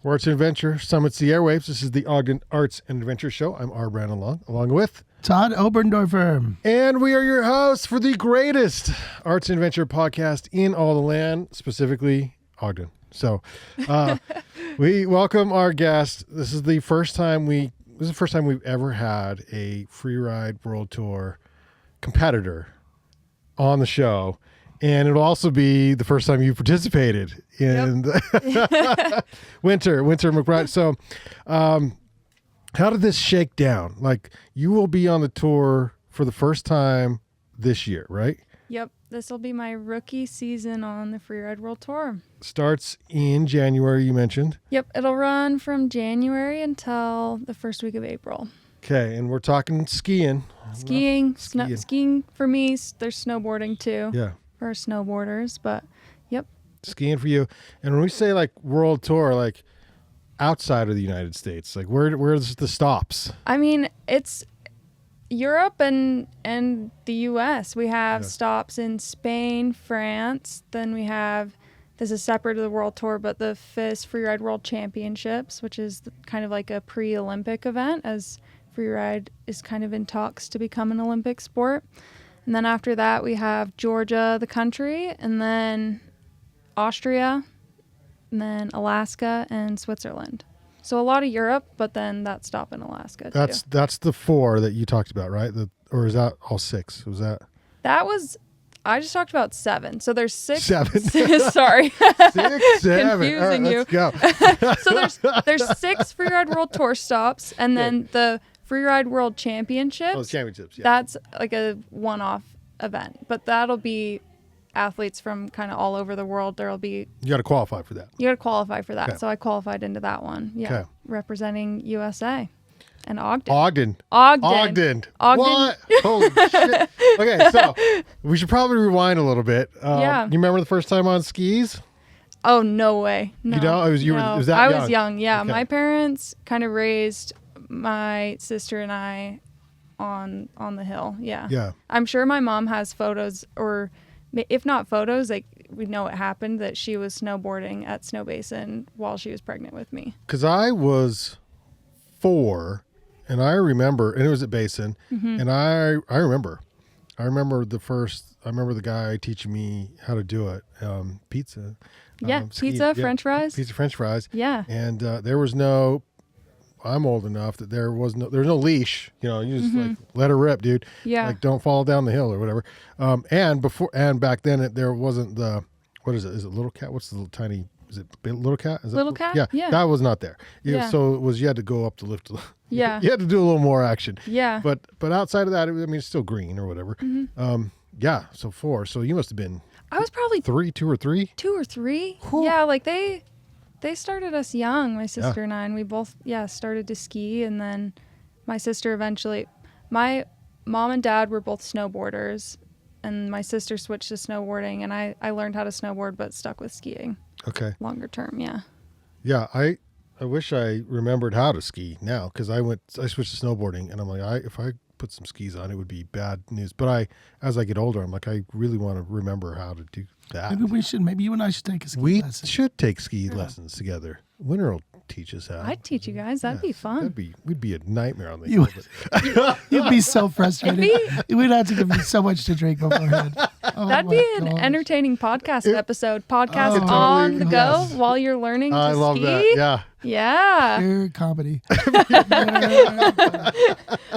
Arts Adventure summits the airwaves. This is the Ogden Arts Adventure Show. I'm R. Brandon Long, along with Todd Oberndorfer. And we are your hosts for the greatest arts and adventure podcast in all the land, specifically Ogden. So we welcome our guest. This is the first time we've ever had a Freeride World Tour competitor on the show. And it'll also be the first time you participated in Wynter McBride. So how did this shake down? Like, you will be on the tour for the first time this year, right? Yep. This will be my rookie season on the Freeride World Tour. Starts in January, you mentioned. Yep. It'll run from January until the first week of April. Okay. And we're talking skiing. Skiing for me. There's snowboarding too. Yeah. For snowboarders, but yep. Skiing for you. And when we say like World Tour, like outside of the United States, like where's the stops? I mean, it's Europe and the US. We have stops in Spain, France. Then we have, this is separate to the World Tour, but the FIS Freeride World Championships, which is kind of like a pre-Olympic event, as freeride is kind of in talks to become an Olympic sport. And then after that, we have Georgia, the country, and then Austria, and then Alaska and Switzerland. So a lot of Europe, but then that stop in Alaska too. That's the 4 that you talked about, right? Or is that all 6? Was that? I just talked about 7. So there's 6. 7. Sorry. 6, 7. Confusing you. Let's go. So there's 6 Freeride World Tour stops, and then the Freeride World Championships. Oh, the championships, yeah. That's like a one-off event, but that'll be athletes from kind of all over the world. You got to qualify for that. You got to qualify for that. Okay. So I qualified into that one. Yeah. Okay. Representing USA and Ogden. Ogden. What? Holy shit. Okay, so we should probably rewind a little bit. Yeah. You remember the first time on skis? Oh, no way. No. You don't? Was that I young? was young. Yeah. Okay. My parents kind of raised my sister and I on the hill. Yeah. Yeah. I'm sure my mom has photos, or if not photos, like we know it happened, that she was snowboarding at Snow Basin while she was pregnant with me. Because I was 4, and I remember, and it was at Basin, and I remember the guy teaching me how to do it. Pizza. Pizza, French fries. Pizza, French fries. Yeah. And there was I'm old enough that there was no leash. You know, you just like let her rip, dude. Yeah. Like, don't fall down the hill or whatever. And back then there wasn't the, what is it? Is it Little Cat? What's the little tiny? Is it Little Cat? Little Cat? Yeah. That was not there. So it was, you had to go up the lift. Yeah. You had to do a little more action. Yeah. But outside of that, it's still green or whatever. Yeah. So 4. So you must have been. I was probably 2 or 3. 2 or 3. Whew. Yeah. Like they started us young, my sister and I, and we both, started to ski. And then my sister eventually, my mom and dad were both snowboarders, and my sister switched to snowboarding, and I learned how to snowboard, but stuck with skiing. Okay. Longer term. Yeah. Yeah. I wish I remembered how to ski now, because I switched to snowboarding, and I'm like, if I put some skis on, it would be bad news. But as I get older, I'm like, I really want to remember how to do that. Maybe you and I should take a ski lesson. We should take ski lessons together. Winter will teach us how. I'd teach you guys. That'd be fun. We'd be a nightmare on the hill. You'd be so frustrated. We'd have to give you so much to drink beforehand. That'd be an entertaiking podcast episode. Podcast on the go while you're learning to ski. I love that. Yeah. Yeah. Pure comedy. I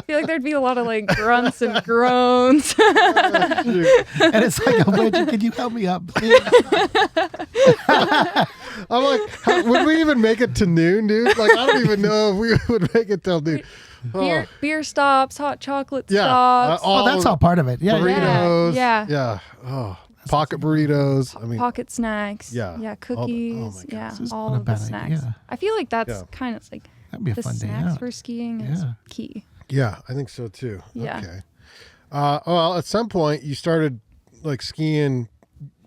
feel like there'd be a lot of like grunts and groans. And it's like, Wynter, can you help me up, please? I'm like, would we even make it to noon, dude? Like, I don't even know if we would make it till noon. Beer stops, hot chocolate stops. That's all part of it. Yeah. Burritos. Yeah. Oh, pocket burritos. Pocket snacks. Yeah. Yeah. Cookies. All of the snacks. Yeah. I feel like that's kind of like that'd be a the fun day snacks out. for skiing is key. Yeah, I think so too. Yeah. Okay. Well, at some point you started like skiing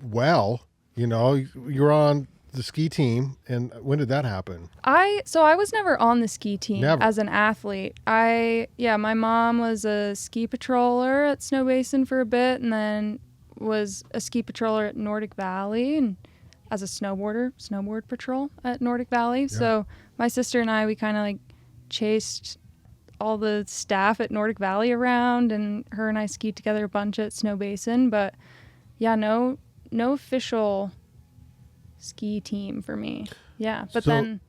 well. You know, you were on the ski team, and when did that happen? I was never on the ski team Never. as an athlete. My mom was a ski patroller at Snow Basin for a bit, and then was a ski patroller at Nordic Valley, and as a snowboard patrol at Nordic Valley. So my sister and I, we kind of like chased all the staff at Nordic Valley around, and her and I skied together a bunch at Snow Basin. But yeah, no official ski team for me. Yeah, but then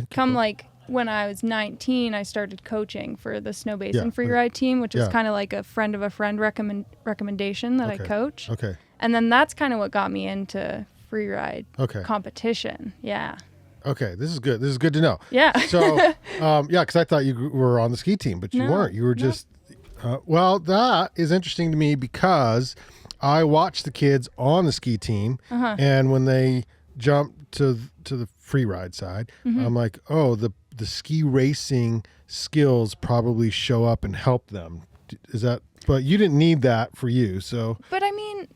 come like when I was 19, I started coaching for the Snow Basin Freeride team, which is kind of like a friend of a friend recommendation that I coach. Okay. And then that's kind of what got me into freeride competition. Yeah. Okay, this is good. This is good to know. Yeah. So, because I thought you were on the ski team, but you weren't. You were just, well, that is interesting to me because I watched the kids on the ski team, and when they jumped to the freeride side, I'm like, oh, the ski racing skills probably show up and help them. Is that, but you didn't need that for you, so. But I mean,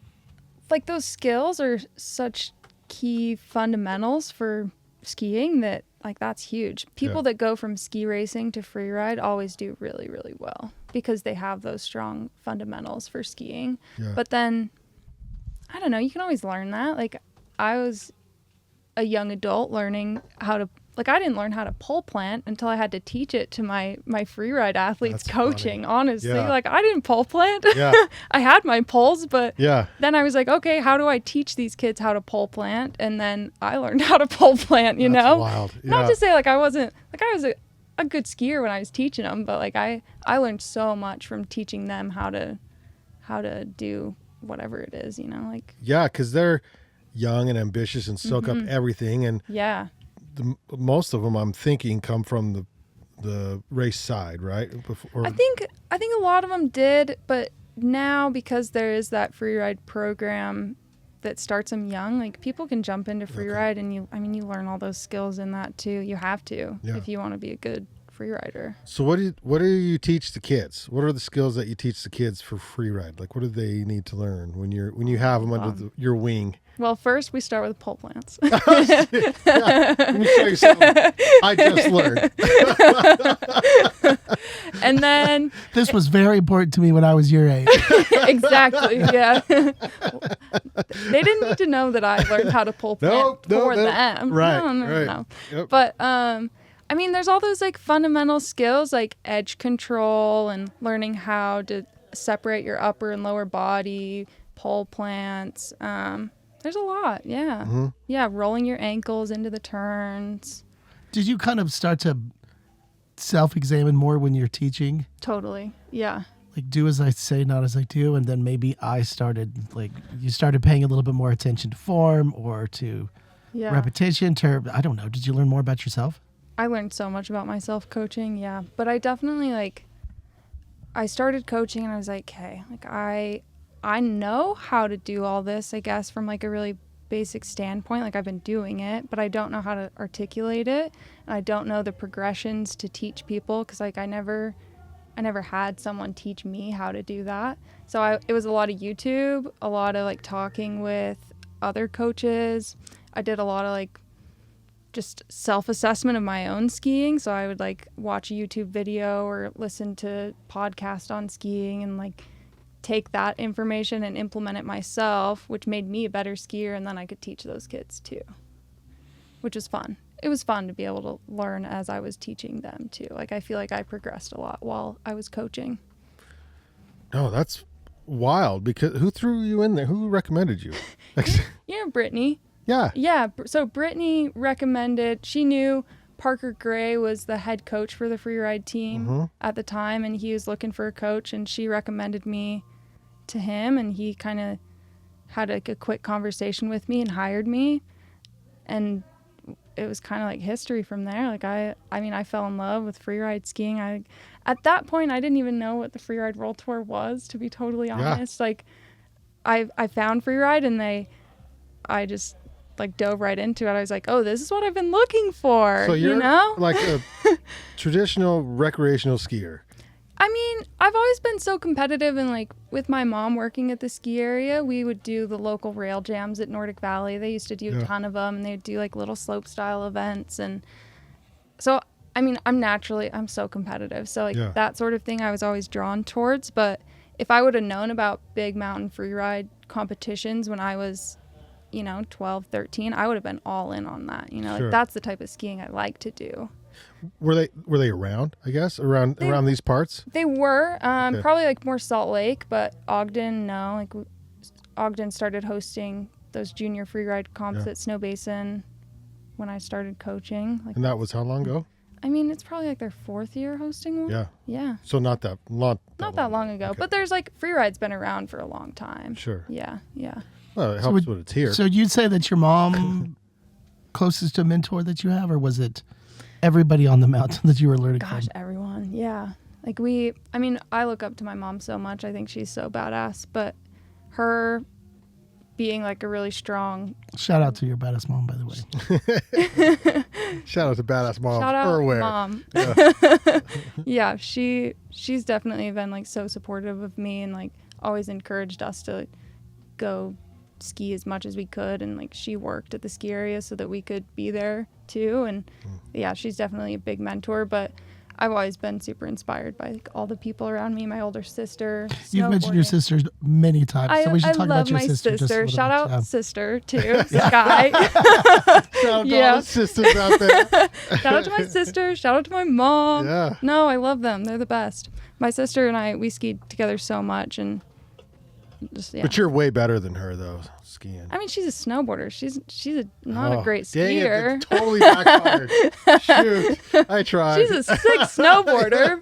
like those skills are such key fundamentals for skiing that like that's huge. People that go from ski racing to freeride always do really, really well because they have those strong fundamentals for skiing. But then I don't know, you can always learn that. Like I was a young adult learning how to, like I didn't learn how to pole plant until I had to teach it to my freeride athletes. That's coaching, funny. Honestly. Like I didn't pole plant. I had my poles, but then I was like, okay, how do I teach these kids how to pole plant? And then I learned how to pole plant, you know? Wild. Not to say like I wasn't, like I was a good skier when I was teaching them, but like I learned so much from teaching them how to do whatever it is, you know, like. Yeah, because they're young and ambitious and soak up everything. And most of them, I'm thinking, come from the race side, right? I think a lot of them did, but now because there is that freeride program that starts them young, like people can jump into freeride and you learn all those skills in that too. You have to if you want to be a good freerider. So what do you teach the kids? What are the skills that you teach the kids for freeride? Like what do they need to learn when you have them under your wing? Well, first we start with pole plants. Let me show you something I just learned. And then this was very important to me when I was your age. Exactly. Yeah. They didn't need to know that I learned how to pole plant for them. Right. No. Yep. But I mean, there's all those like fundamental skills like edge control and learning how to separate your upper and lower body, pole plants. There's a lot, yeah, rolling your ankles into the turns. Did you kind of start to self-examine more when you're teaching? Totally, yeah. Like do as I say, not as I do, and then maybe you started paying a little bit more attention to form or to repetition. I don't know. Did you learn more about yourself? I learned so much about myself coaching, yeah. But I definitely I started coaching and I was like, okay, like I know how to do all this, I guess, from like a really basic standpoint. Like I've been doing it, but I don't know how to articulate it. And I don't know the progressions to teach people because like I never had someone teach me how to do that. So it was a lot of YouTube, a lot of like talking with other coaches. I did a lot of like just self-assessment of my own skiing. So I would like watch a YouTube video or listen to podcast on skiing and like take that information and implement it myself, which made me a better skier, and then I could teach those kids too, which was fun. It was fun to be able to learn as I was teaching them too. Like I feel like I progressed a lot while I was coaching. No, that's wild because who threw you in there? Who recommended you? You know, Brittany. Yeah. Yeah. So Brittany recommended, she knew Parker Gray was the head coach for the freeride team at the time, and he was looking for a coach, and she recommended me to him, and he kind of had like a quick conversation with me and hired me, and it was kind of like history from there. Like I fell in love with freeride skiing. At that point I didn't even know what the Freeride World Tour was, to be totally honest. Like I found freeride and I just like dove right into it. I was like, oh, this is what I've been looking for. So you're, you know, like a traditional recreational skier. I mean, I've always been so competitive, and like with my mom working at the ski area, we would do the local rail jams at Nordic Valley. They used to do a ton of them, and they'd do like little slope style events. And so, I mean, I'm so competitive. So like that sort of thing I was always drawn towards. But if I would have known about big mountain freeride competitions when I was you know, 12, 13, I would have been all in on that. You know, Sure. like that's the type of skiing I like to do. Were they around, I guess, around these parts? They were Okay. probably like more Salt Lake, but Ogden, no. Like Ogden started hosting those junior freeride comps at Snow Basin when I started coaching. Like, And that was how long ago? I mean, it's probably like their 4th year hosting one. Yeah. Yeah. So not that long ago. Okay. But there's like freeride's been around for a long time. Sure. Yeah. Yeah. Well, it helps when it's here. So you'd say that your mom closest to a mentor that you have, or was it everybody on the mountain that you were learning Gosh, from? everyone. Yeah. Like I mean, I look up to my mom so much. I think she's so badass, but her being like a really strong. Shout out to your badass mom, by the way. Shout out to badass mom. Shout out Or where? mom. Yeah. Yeah, she's definitely been like so supportive of me and like always encouraged us to go ski as much as we could, and like she worked at the ski area so that we could be there too. And yeah, she's definitely a big mentor, but I've always been super inspired by like all the people around me. My older sister. You've mentioned your sisters many times, so we should talk love about your my sister. Just a sister. little Shout bit. out Yeah. sister too, Sky. Shout out to Yeah. all the sisters out there. Shout out to my sister. Shout out to my mom. Yeah. No, I love them. They're the best. My sister and we skied together so much, and just But you're way better than her, though, skiing. I mean, she's a snowboarder. She's not a great Dang it, skier. it totally backfired. Shoot. I tried. She's a sick snowboarder.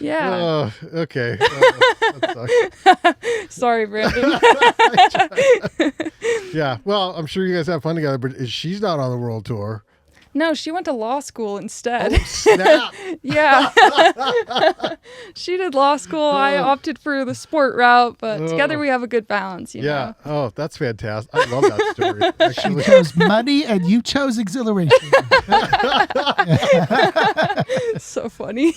Yeah. Oh, okay. That sucks. Sorry, Brandon. Yeah. Well, I'm sure you guys have fun together, but she's not on the world tour. No, she went to law school instead. Oh, snap. Yeah. She did law school. I opted for the sport route, but together we have a good balance, you Yeah. know? Oh, that's fantastic. I love that story. You Actually. chose money and you chose exhilaration. So funny.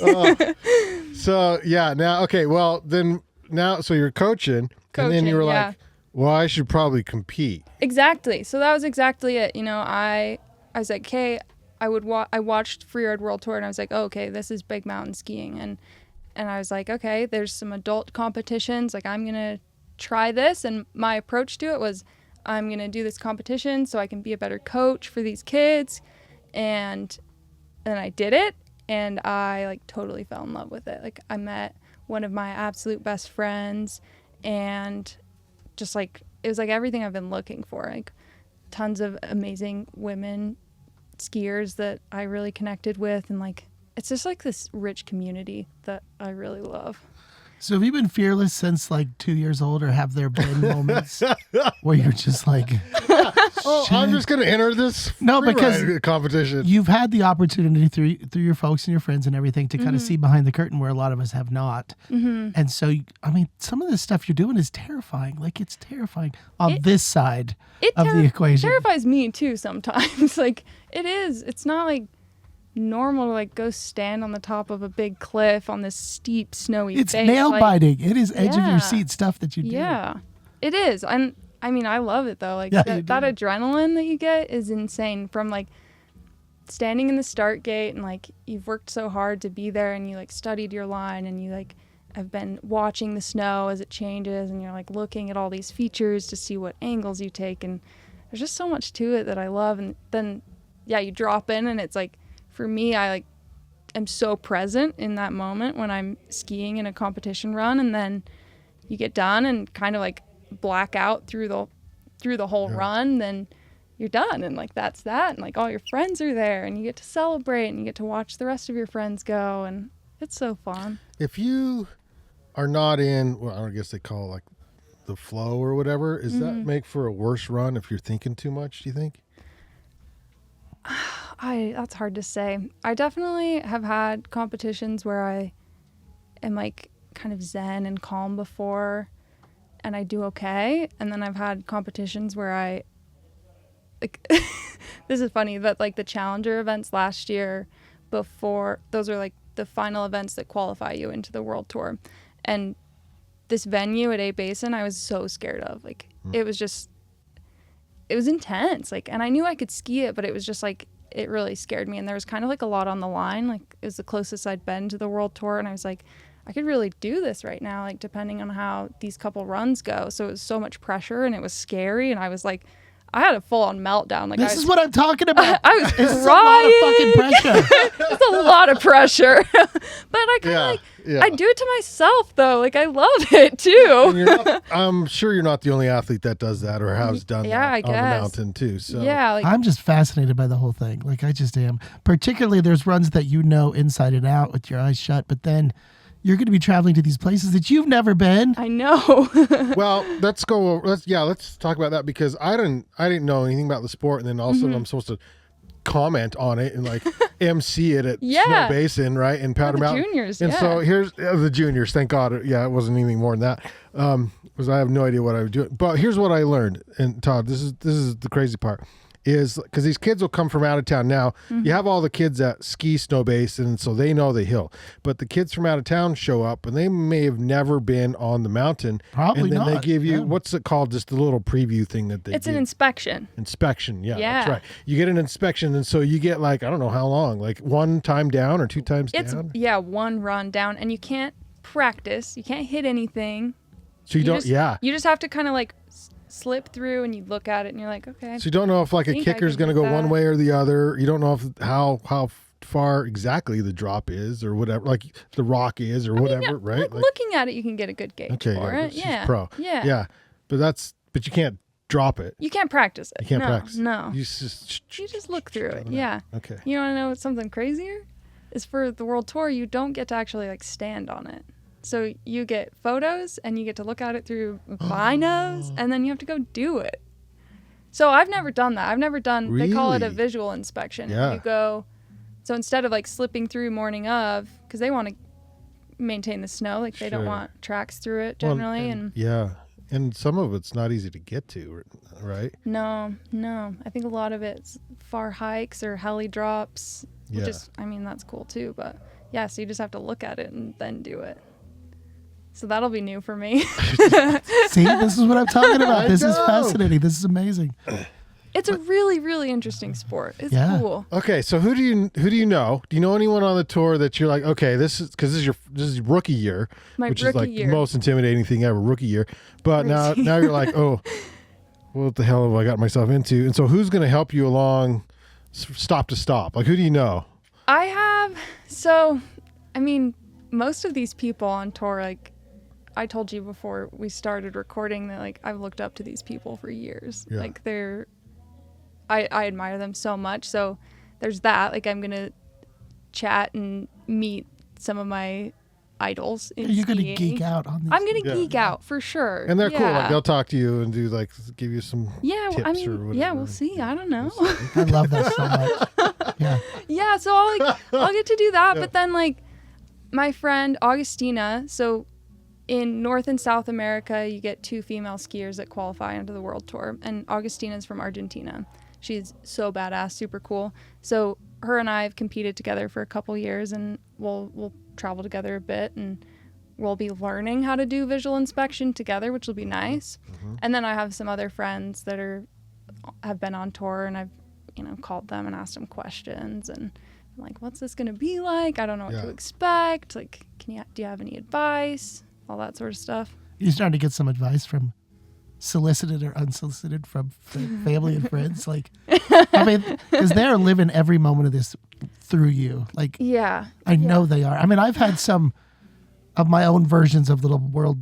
So, yeah. Now, okay. Well, then now, so you're coaching, and then you were yeah. like, well, I should probably compete. Exactly. So that was exactly it. You know, I was like, hey, I watched Freeride World Tour, and I was like, oh, okay, this is big mountain skiing. And I was like, okay, there's some adult competitions. Like, I'm going to try this. And my approach to it was, I'm going to do this competition so I can be a better coach for these kids. And then I did it, and I like totally fell in love with it. Like, I met one of my absolute best friends, and just like, it was like everything I've been looking for. Like, tons of amazing women skiers that I really connected with, and like it's just like this rich community that I really love. So have you been fearless since like 2 years old, or have there been moments where you're just like, Oh, I'm just going to enter this No, because freeride competition. you've had the opportunity through your folks and your friends and everything to kind of see behind the curtain where a lot of us have not. And so, I mean, some of the stuff you're doing is terrifying. Like, it's terrifying on this side of the equation. It terrifies me too sometimes. Like, it is. It's not like normal to like go stand on the top of a big cliff on this steep snowy It's face. nail like, biting. It is edge of Yeah. your seat stuff that you do. Yeah, it is. And I mean, I love it though. Like Yeah, that adrenaline that you get is insane from like standing in the start gate, and like you've worked so hard to be there, and you like studied your line, and you like have been watching the snow as it changes, and you're like looking at all these features to see what angles you take, and there's just so much to it that I love. And then yeah, you drop in, and it's like, for me, I like am so present in that moment when I'm skiing in a competition run, and then you get done and kind of like black out through the whole run, then you're done, and like that's that, and like all your friends are there, and you get to celebrate, and you get to watch the rest of your friends go, and it's so fun. If you are not in, well, I guess they call it like the flow or whatever, does that make for a worse run if you're thinking too much, do you think? That's hard to say. I definitely have had competitions where I am like kind of zen and calm before, and I do okay. And then I've had competitions where I like this is funny, but like the Challenger events last year, before those are like the final events that qualify you into the World Tour, and this venue at A Basin I was so scared of. Like it was intense, like, and I knew I could ski it, but it was just like, it really scared me. And there was kind of like a lot on the line. Like, it was the closest I'd been to the World Tour, and I was like, I could really do this right now, like depending on how these couple runs go. So it was so much pressure and it was scary. And I was like, I had a full-on meltdown. Like, this is what I'm talking about. I was It's crying. a lot of fucking pressure. It's a lot of pressure. But I kind of I do it to myself though. Like, I love it too. I'm sure you're not the only athlete that does that or has done that I guess. on the mountain too. So Yeah. Like, I'm just fascinated by the whole thing. Like, I just am. Particularly, there's runs that you know inside and out with your eyes shut, but then you're going to be traveling to these places that you've never been. I know. Well, let's talk about that, because I didn't know anything about the sport, and then all of a sudden I'm supposed to comment on it and like MC it at Snow Basin, right, and Powder Mountain. Juniors, and so here's the juniors. Thank God, it wasn't anything more than that, because I have no idea what I was doing. But here's what I learned, and Todd, this is the crazy part. Is because these kids will come from out of town. Now, you have all the kids that ski Snow Basin, and so they know the hill. But the kids from out of town show up, and they may have never been on the mountain. Probably and then not. they give you, what's it called, just the little preview thing that they it's give. an inspection. Inspection, that's right. You get an inspection, and so you get like, I don't know how long, like one time down or two times down? Yeah, one run down, and you can't practice. You can't hit anything. So you just have to kind of like slip through, and you look at it and you're like, okay. So you don't know if like a kicker's going to go one way or the other. You don't know if how far exactly the drop is or whatever, like the rock is or whatever, right? Like looking at it, you can get a good gauge for it. She's Yeah. pro. Yeah. But you can't drop it. You can't practice it. You can't practice. No. You just look through it. Yeah. Okay. You want to know something crazier? Is for the World Tour, you don't get to actually like stand on it. So you get photos and you get to look at it through binos, and then you have to go do it. So I've never done that. I've never done, Really? They call it a visual inspection. Yeah. You go, so instead of like slipping through morning of, because they want to maintain the snow, like they don't want tracks through it generally. And some of it's not easy to get to, right? No. I think a lot of it's far hikes or heli drops, which is, I mean, that's cool too. But yeah, so you just have to look at it and then do it. So that'll be new for me. See, this is what I'm talking about. This is fascinating. This is amazing. It's a really, really interesting sport. It's cool. Okay, so who do you know? Do you know anyone on the tour that you're like, okay, this is your rookie year, which is like the most intimidating thing ever, rookie year. But now you're like, oh, what the hell have I got myself into? And so who's going to help you along, stop to stop? Like, who do you know? Most of these people on tour, like I told you before we started recording, that like I've looked up to these people for years. Yeah. Like I admire them so much. So there's that. Like I'm gonna chat and meet some of my idols in You're going to skiing. geek out on this. I'm gonna geek out for sure. And they're cool. Like they'll talk to you and do like give you some tips or whatever. We'll see. I don't know. I love that so much. Yeah. Yeah, so I'll get to do that. But then like my friend Augustina, so in North and South America, you get 2 female skiers that qualify onto the World Tour. And Augustina's from Argentina. She's so badass, super cool. So her and I have competed together for a couple years, and we'll travel together a bit, and we'll be learning how to do visual inspection together, which will be nice. Mm-hmm. And then I have some other friends that have been on tour, and I've called them and asked them questions, and I'm like, what's this going to be like? I don't know what to expect. Like, do you have any advice? All that sort of stuff. You're starting to get some advice from solicited or unsolicited from family and friends. Like, I mean, because they're living every moment of this through you. Like, I know they are. I mean, I've had some of my own versions of little world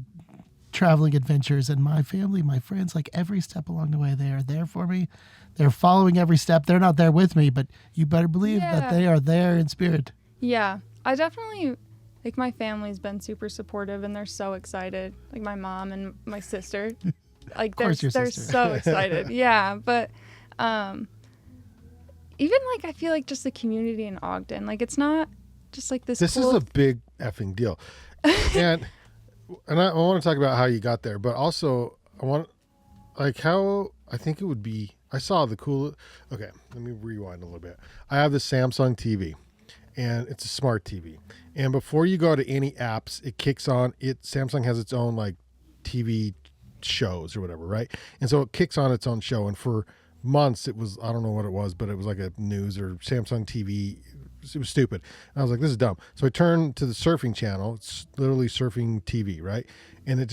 traveling adventures, and my family, my friends, like every step along the way, they are there for me. They're following every step. They're not there with me, but you better believe that they are there in spirit. Yeah, I definitely... Like, my family's been super supportive, and they're so excited. Like, my mom and my sister. Like, they're so excited. Yeah, but even, like, I feel like just the community in Ogden. Like, it's not just, like, this is a big effing deal. And I want to talk about how you got there, but also I want, like, how I think it would be... I saw the cool... Okay, let me rewind a little bit. I have this Samsung TV, and it's a smart TV. And before you go to any apps, it kicks on. Samsung has its own like TV shows or whatever, right? And so it kicks on its own show. And for months, it was, I don't know what it was, but it was like a news or Samsung TV it was stupid. And I was like, this is dumb. So I turned to the surfing channel. It's literally surfing TV, right? And it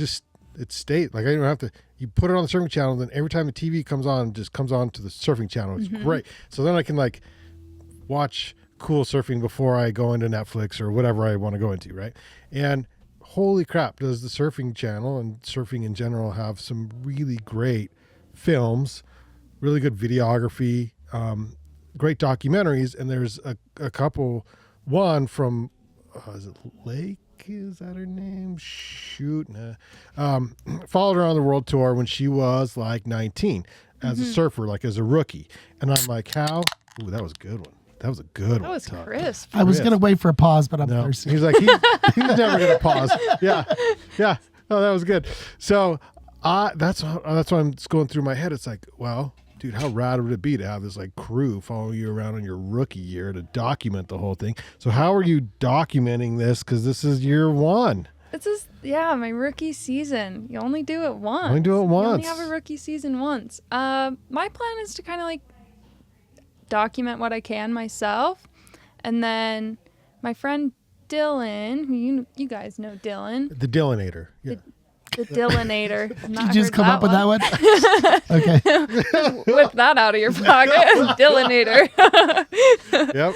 stayed. Like I don't have to, you put it on the surfing channel, then every time the TV comes on, it just comes on to the surfing channel. It's great. So then I can like watch cool surfing before I go into Netflix or whatever I want to go into, right? And holy crap, does the surfing channel and surfing in general have some really great films, really good videography, great documentaries. And there's a couple, one from, is it Lake? Is that her name? Shoot. Nah. Followed her on the world tour when she was like 19 as a surfer, like as a rookie. And I'm like, how? Ooh, that was a good one. That was a good one. That was crisp. I was going to wait for a pause, but I'm thirsty. He's like, he's never going to pause. Yeah. Oh, that was good. So that's why I'm just going through my head. It's like, well, dude, how rad would it be to have this like crew follow you around in your rookie year to document the whole thing? So how are you documenting this? Because this is year one. This is, my rookie season. You only do it once. Only do it once. You only have a rookie season once. My plan is to kind of like document what I can myself. And then my friend Dylan, who you guys know Dylan. The Dylanator. Yeah. The Dylanator. Did you just come up with that one? Okay. Whip that out of your pocket. Dylanator. Yep.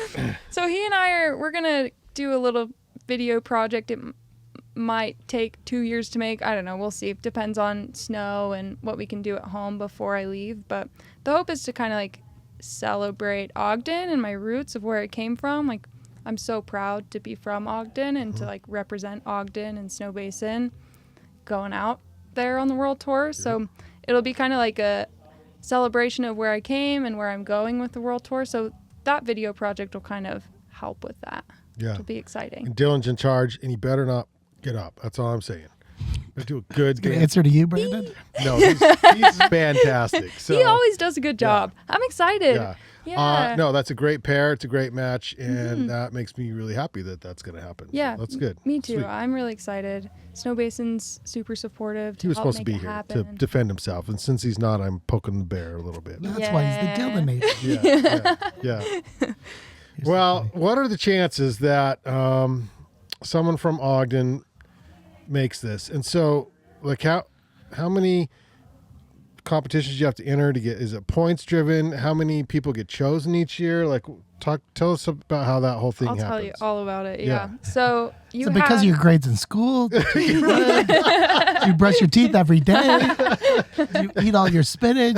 So he and we're going to do a little video project. It might take 2 years to make. I don't know. We'll see. It depends on snow and what we can do at home before I leave. But the hope is to kind of like celebrate Ogden and my roots of where it came from. Like, I'm so proud to be from Ogden and to like represent Ogden and Snow Basin going out there on the world tour. So it'll be kind of like a celebration of where I came and where I'm going with the world tour. So that video project will kind of help with that. Yeah. It'll be exciting. And Dylan's in charge, and he better not get up. That's all I'm saying. Let's do a good dance. Answer to you, Brandon? No, he's fantastic. So he always does a good job. I'm excited. Yeah. No, that's a great pair. It's a great match, and that makes me really happy that that's going to happen. Yeah, so that's good. Me too. Sweet. I'm really excited. Snow Basin's super supportive. He was supposed to be here to defend himself, and since he's not, I'm poking the bear a little bit. That's why he's the Dylanator. Yeah. Well, what are the chances that someone from Ogden makes this? And so, like, how many competitions you have to enter to get? Is it points driven? How many people get chosen each year? Like, tell us about how that whole thing happens. I'll tell you all about it. Yeah. So you because of your grades in school, you brush your teeth every day, you eat all your spinach.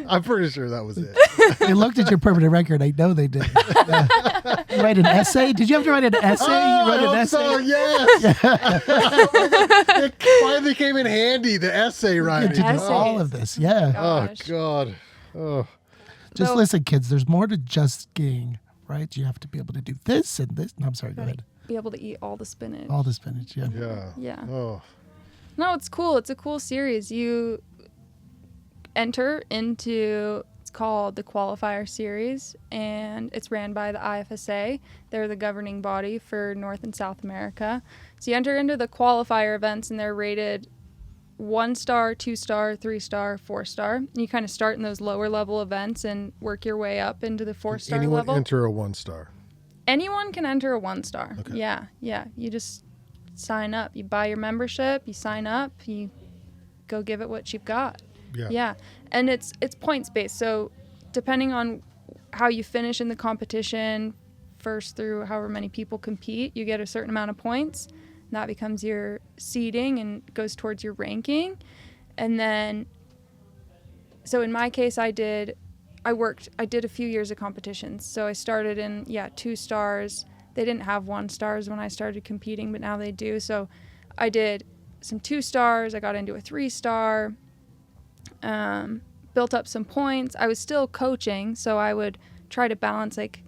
I'm pretty sure that was it. They looked at your permanent record. I know they did. You write an essay? Did you have to write an essay? Oh, you wrote an essay? So, yes. It finally came in handy, the essay writing. To do all of this, yeah. Gosh. Oh, God. Oh. Just listen, kids. There's more to just skiing, right? You have to be able to do this and this. No, I'm sorry. Go ahead. Be able to eat all the spinach. All the spinach, yeah. Yeah. Oh. No, it's cool. It's a cool series. You enter into, it's called the Qualifier Series, and it's ran by the IFSA. They're the governing body for North and South America. So you enter into the qualifier events, and they're rated 1-star, 2-star, 3-star, 4-star. You kind of start in those lower level events and work your way up into the 4-star level. Anyone enter a 1-star? Anyone can enter a 1-star. Okay. Yeah. You just sign up. You buy your membership, you sign up, you go give it what you've got. Yeah. And it's points based. So depending on how you finish in the competition, first through however many people compete, you get a certain amount of points. And that becomes your seeding and goes towards your ranking. And then, so in my case, I did a few years of competitions. So I started in 2 stars. They didn't have 1 stars when I started competing, but now they do. So I did some 2 stars. I got into a 3-star. Built up some points. I was still coaching, so I would try to balance like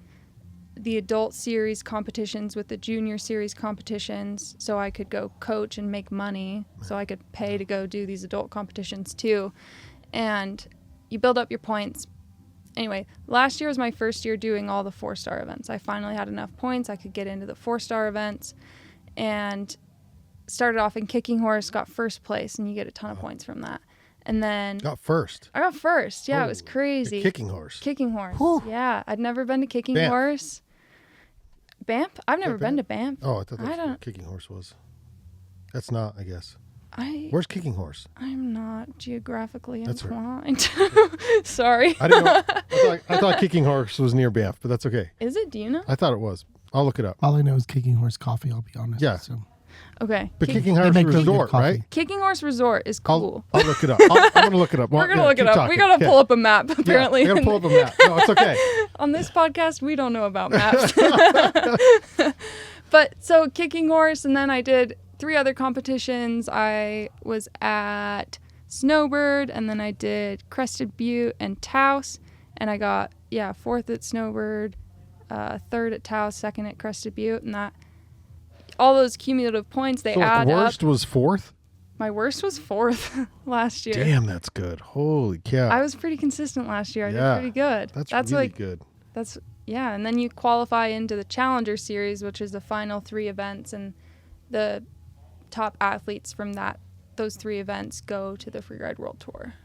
the adult series competitions with the junior series competitions, so I could go coach and make money, so I could pay to go do these adult competitions too. And you build up your points. Anyway, last year was my first year doing all the 4-star events. I finally had enough points. I could get into the 4-star events, and started off in kicking horse, got first place, and you get a ton of points from that. And then Got first. I got first. Yeah, Oh, it was crazy. the kicking horse. Kicking horse. Whew. Yeah, I'd never been to kicking Banff. horse. Banff? I've never been to Banff. Oh, I thought that's I what don't- kicking horse was. That's not, I guess. I Where's kicking horse? I'm not geographically That's right. inclined. Sorry. I didn't know. I thought kicking horse was near Banff, but that's okay. Is it? Do you know? I thought it was. I'll look it up. All I know is Kicking Horse Coffee, I'll be honest. Yeah. So. Okay. But kicking They horse make really good resort, coffee. right? Kicking Horse Resort is cool. I'll look it up. I'm going to look it up. We're gonna Yeah, look it keep up. talking. We gotta Yeah. pull up a map. Apparently, Yeah, I gotta pull up a map. No, it's okay. on this podcast, we don't know about maps. But so kicking horse, and then I did 3 other competitions. I was at Snowbird, and then I did Crested Butte and Taos, and I got 4th at Snowbird, 3rd at Taos, 2nd at Crested Butte, and that all those cumulative points they So add the up. worst was 4th? My worst was 4th last year. Damn, that's good. Holy cow. I was pretty consistent last year. I Yeah, did pretty good. That's really like good. That's and then you qualify into the Challenger Series, which is the final 3 events, and the top athletes from those 3 events go to the Freeride World Tour.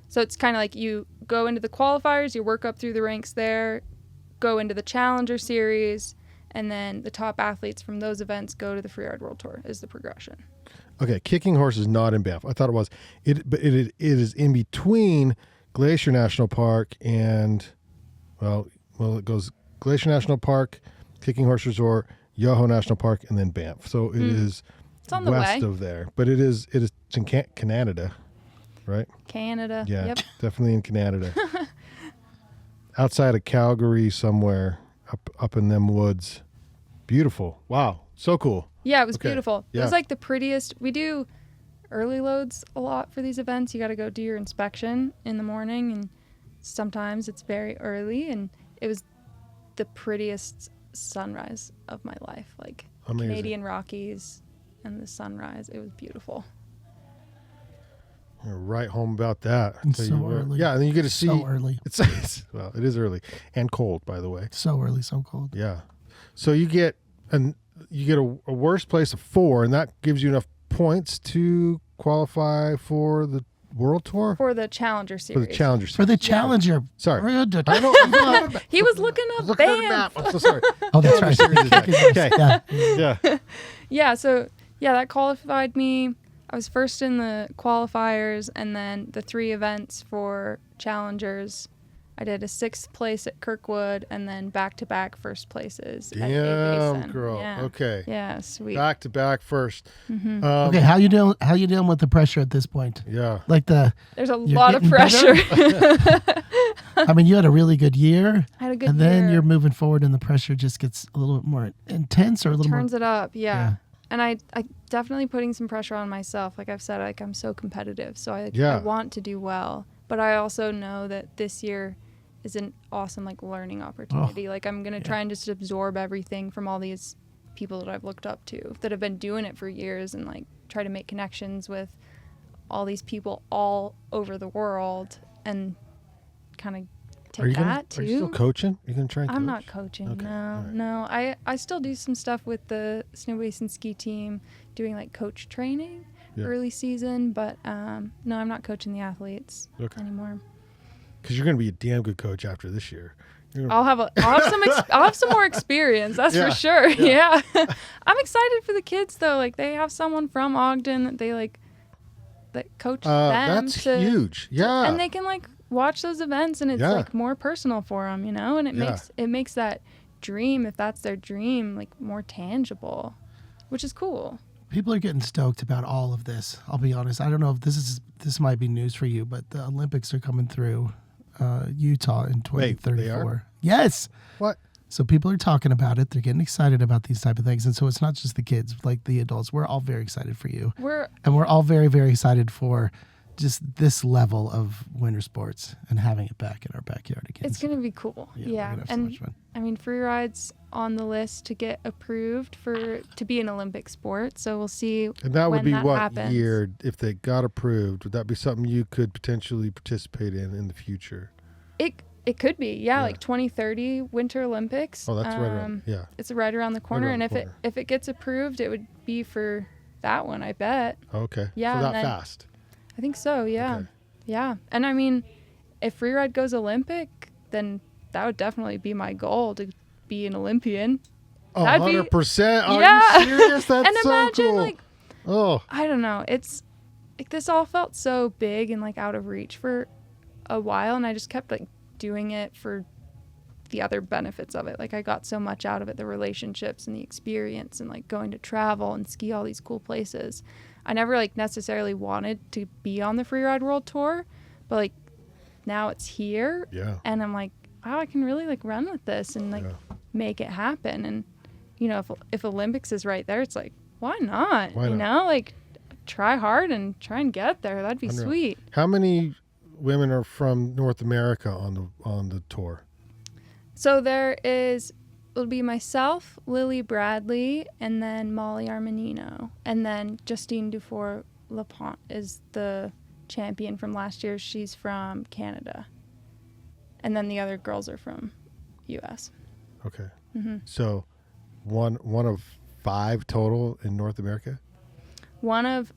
So it's kind of like you go into the qualifiers, you work up through the ranks there, go into the Challenger Series, and then the top athletes from those events go to the Freeride World Tour is the progression. Okay, kicking horse is not in Banff. I thought it was. But it is in between Glacier National Park and, well, it goes Glacier National Park, Kicking Horse Resort, Yoho National Park, and then Banff. So it is It's on the west way. of there. But it is in Canada, right? Canada. Yeah, Yep. definitely in Canada. Outside of Calgary somewhere, up in them woods. Beautiful. Wow, so cool. Yeah, it was Okay. beautiful. It Yeah. was like the prettiest. We do early loads a lot for these events. You got to go do your inspection in the morning, and sometimes it's very early, and it was the prettiest sunrise of my life. Like Amazing. Canadian Rockies and the sunrise. It was beautiful. You're right home about that. It's Tell so you what. early. Yeah, and then you get to see. So early. Well, it is early and cold, by the way. So early, so cold. Yeah. So you get a worst place of 4, and that gives you enough points to qualify for the World Tour? For the Challenger For Series. the Challenger Series. For the Challenger. Sorry. I know. He was looking up Look at the Banff. map. I'm so sorry. Oh, that's right. Series is that. Okay. Yeah. Yeah. Yeah, so that qualified me. I was first in the qualifiers, and then the 3 events for Challengers. I did a 6th place at Kirkwood, and then back-to-back first places at Damn, Basin. girl. Yeah. Okay. Yeah, sweet. Back to back first. Okay, how you dealing with the pressure at this point? Yeah. Like There's a You're lot of getting better? pressure. I mean, you had a really good year, I had a good and then year. you're moving forward, and the pressure just gets a little bit more intense or a little Turns more. it up, Yeah. And I definitely putting some pressure on myself. Like I've said, like I'm so competitive, so I Yeah. want to do well. But I also know that this year is an awesome like learning opportunity. Like I'm gonna try and just absorb everything from all these people that I've looked up to that have been doing it for years, and like try to make connections with all these people all over the world, and kind of Are you take that Are you still too. coaching? You gonna try and I'm coach? not coaching. Okay, No, all right. no. I still do some stuff with the Snow Basin ski team, doing like coach training Yeah. early season. But no, I'm not coaching the athletes Okay. anymore. Because you're gonna be a damn good coach after this year. You're gonna- I'll have some more experience. That's Yeah, for sure. yeah. Yeah. I'm excited for the kids though. Like they have someone from Ogden that they like that coach them. That's huge. Yeah. And they can like watch those events, and it's Yeah. like more personal for them, you know, and it Yeah. makes that dream, if that's their dream, like more tangible, which is cool. People are getting stoked about all of this. I'll be honest. I don't know if this might be news for you, but the Olympics are coming through Utah in Wait, 2034. they are? Yes. What? So people are talking about it. They're getting excited about these type of things. And so it's not just the kids, like the adults. We're all very excited for you. And we're all very, very excited for just this level of winter sports and having it back in our backyard again. It's gonna be cool. we're Yeah. gonna have so And much fun. I mean, Freeride's on the list to get approved to be an Olympic sport. So we'll see. And that would when be that what happens. year if they got approved? Would that be something you could potentially participate in the future? It could be, Yeah. like 2030 Winter Olympics. Oh, that's right around. Yeah. It's right around the corner, around and the corner. if it gets approved, it would be for that one, I bet. Okay. Yeah, So that and then- fast. I think so, yeah. Okay. Yeah. And I mean, if freeride goes Olympic, then that would definitely be my goal, to be an Olympian. 100%. Are yeah. you serious? That's and so imagine, cool. like, oh, I don't know. It's like this all felt so big and like out of reach for a while, and I just kept like doing it for the other benefits of it. Like I got so much out of it, the relationships and the experience and like going to travel and ski all these cool places. I never like necessarily wanted to be on the Freeride World Tour, but like now it's here. Yeah. And I'm like, wow, I can really like run with this and like make it happen. And you know, if Olympics is right there, it's like, why not? Why you not? know, like try hard and try and get there. That'd be Unreal. sweet. How many women are from North America on the tour? So it'll be myself, Lily Bradley, and then Molly Armanino. And then Justine Dufour-Lapont is the champion from last year. She's from Canada. And then the other girls are from U.S. Okay. Mm-hmm. So one of 5 total in North America? One of,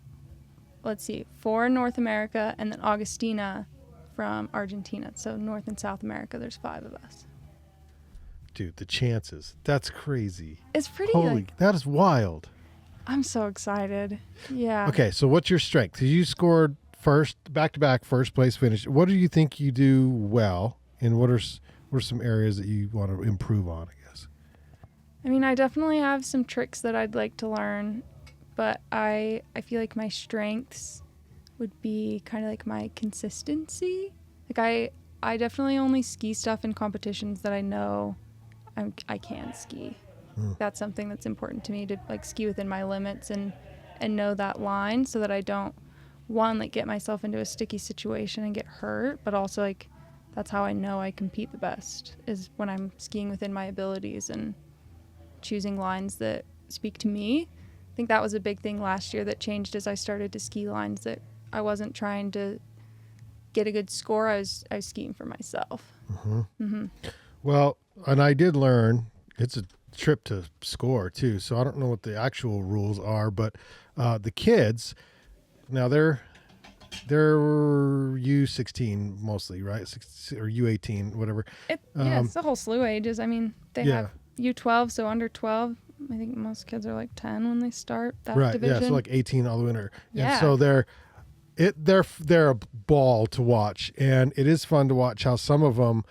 let's see, 4 in North America, and then Augustina from Argentina. So North and South America, there's 5 of us. Dude, the chances. That's crazy. It's pretty, Holy, that is wild. I'm so excited. Yeah. Okay, so what's your strength? You scored back-to-back first place finish. What do you think you do well, and what are some areas that you want to improve on, I guess? I mean, I definitely have some tricks that I'd like to learn, but I feel like my strengths would be kind of like my consistency. Like I definitely only ski stuff in competitions that I know I can ski. That's something that's important to me, to like ski within my limits and know that line, so that I don't, one, like get myself into a sticky situation and get hurt, but also like that's how I know I compete the best, is when I'm skiing within my abilities and choosing lines that speak to me. I think that was a big thing last year that changed as I started to ski lines that I wasn't trying to get a good score. I was skiing for myself. Mm-hmm. Mm-hmm. Well, and I did learn it's a trip to score too, so I don't know what the actual rules are, but the kids, now they're U16 mostly, right? Or U18, whatever. It's a whole slew of ages. I mean, they have U12, so under 12. I think most kids are like 10 when they start that division. Right, yeah, so like 18 all the way under. Yeah. And so they're a ball to watch, and it is fun to watch how some of them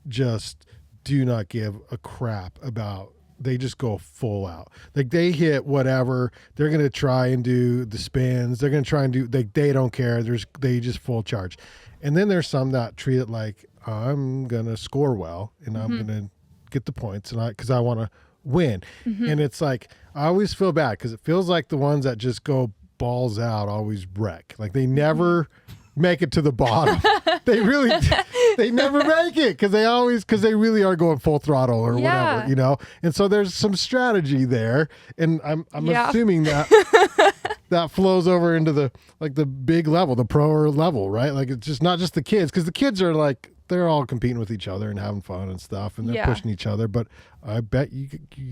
just do not give a crap about. They just go full out. Like they hit whatever. They're going to try and do the spins. They're going to try and do, they don't care. They just full charge. And then there's some that treat it like, I'm going to score well and I'm going to get the points and because I want to win. And it's like, I always feel bad because it feels like the ones that just go balls out always wreck. Like they never make it to the bottom. They never make it because they really are going full throttle or whatever, you know? And so there's some strategy there. And I'm assuming that flows over into the big level, the pro level, right? Like it's just not just the kids, because the kids are like, they're all competing with each other and having fun and stuff, and they're pushing each other. But I bet you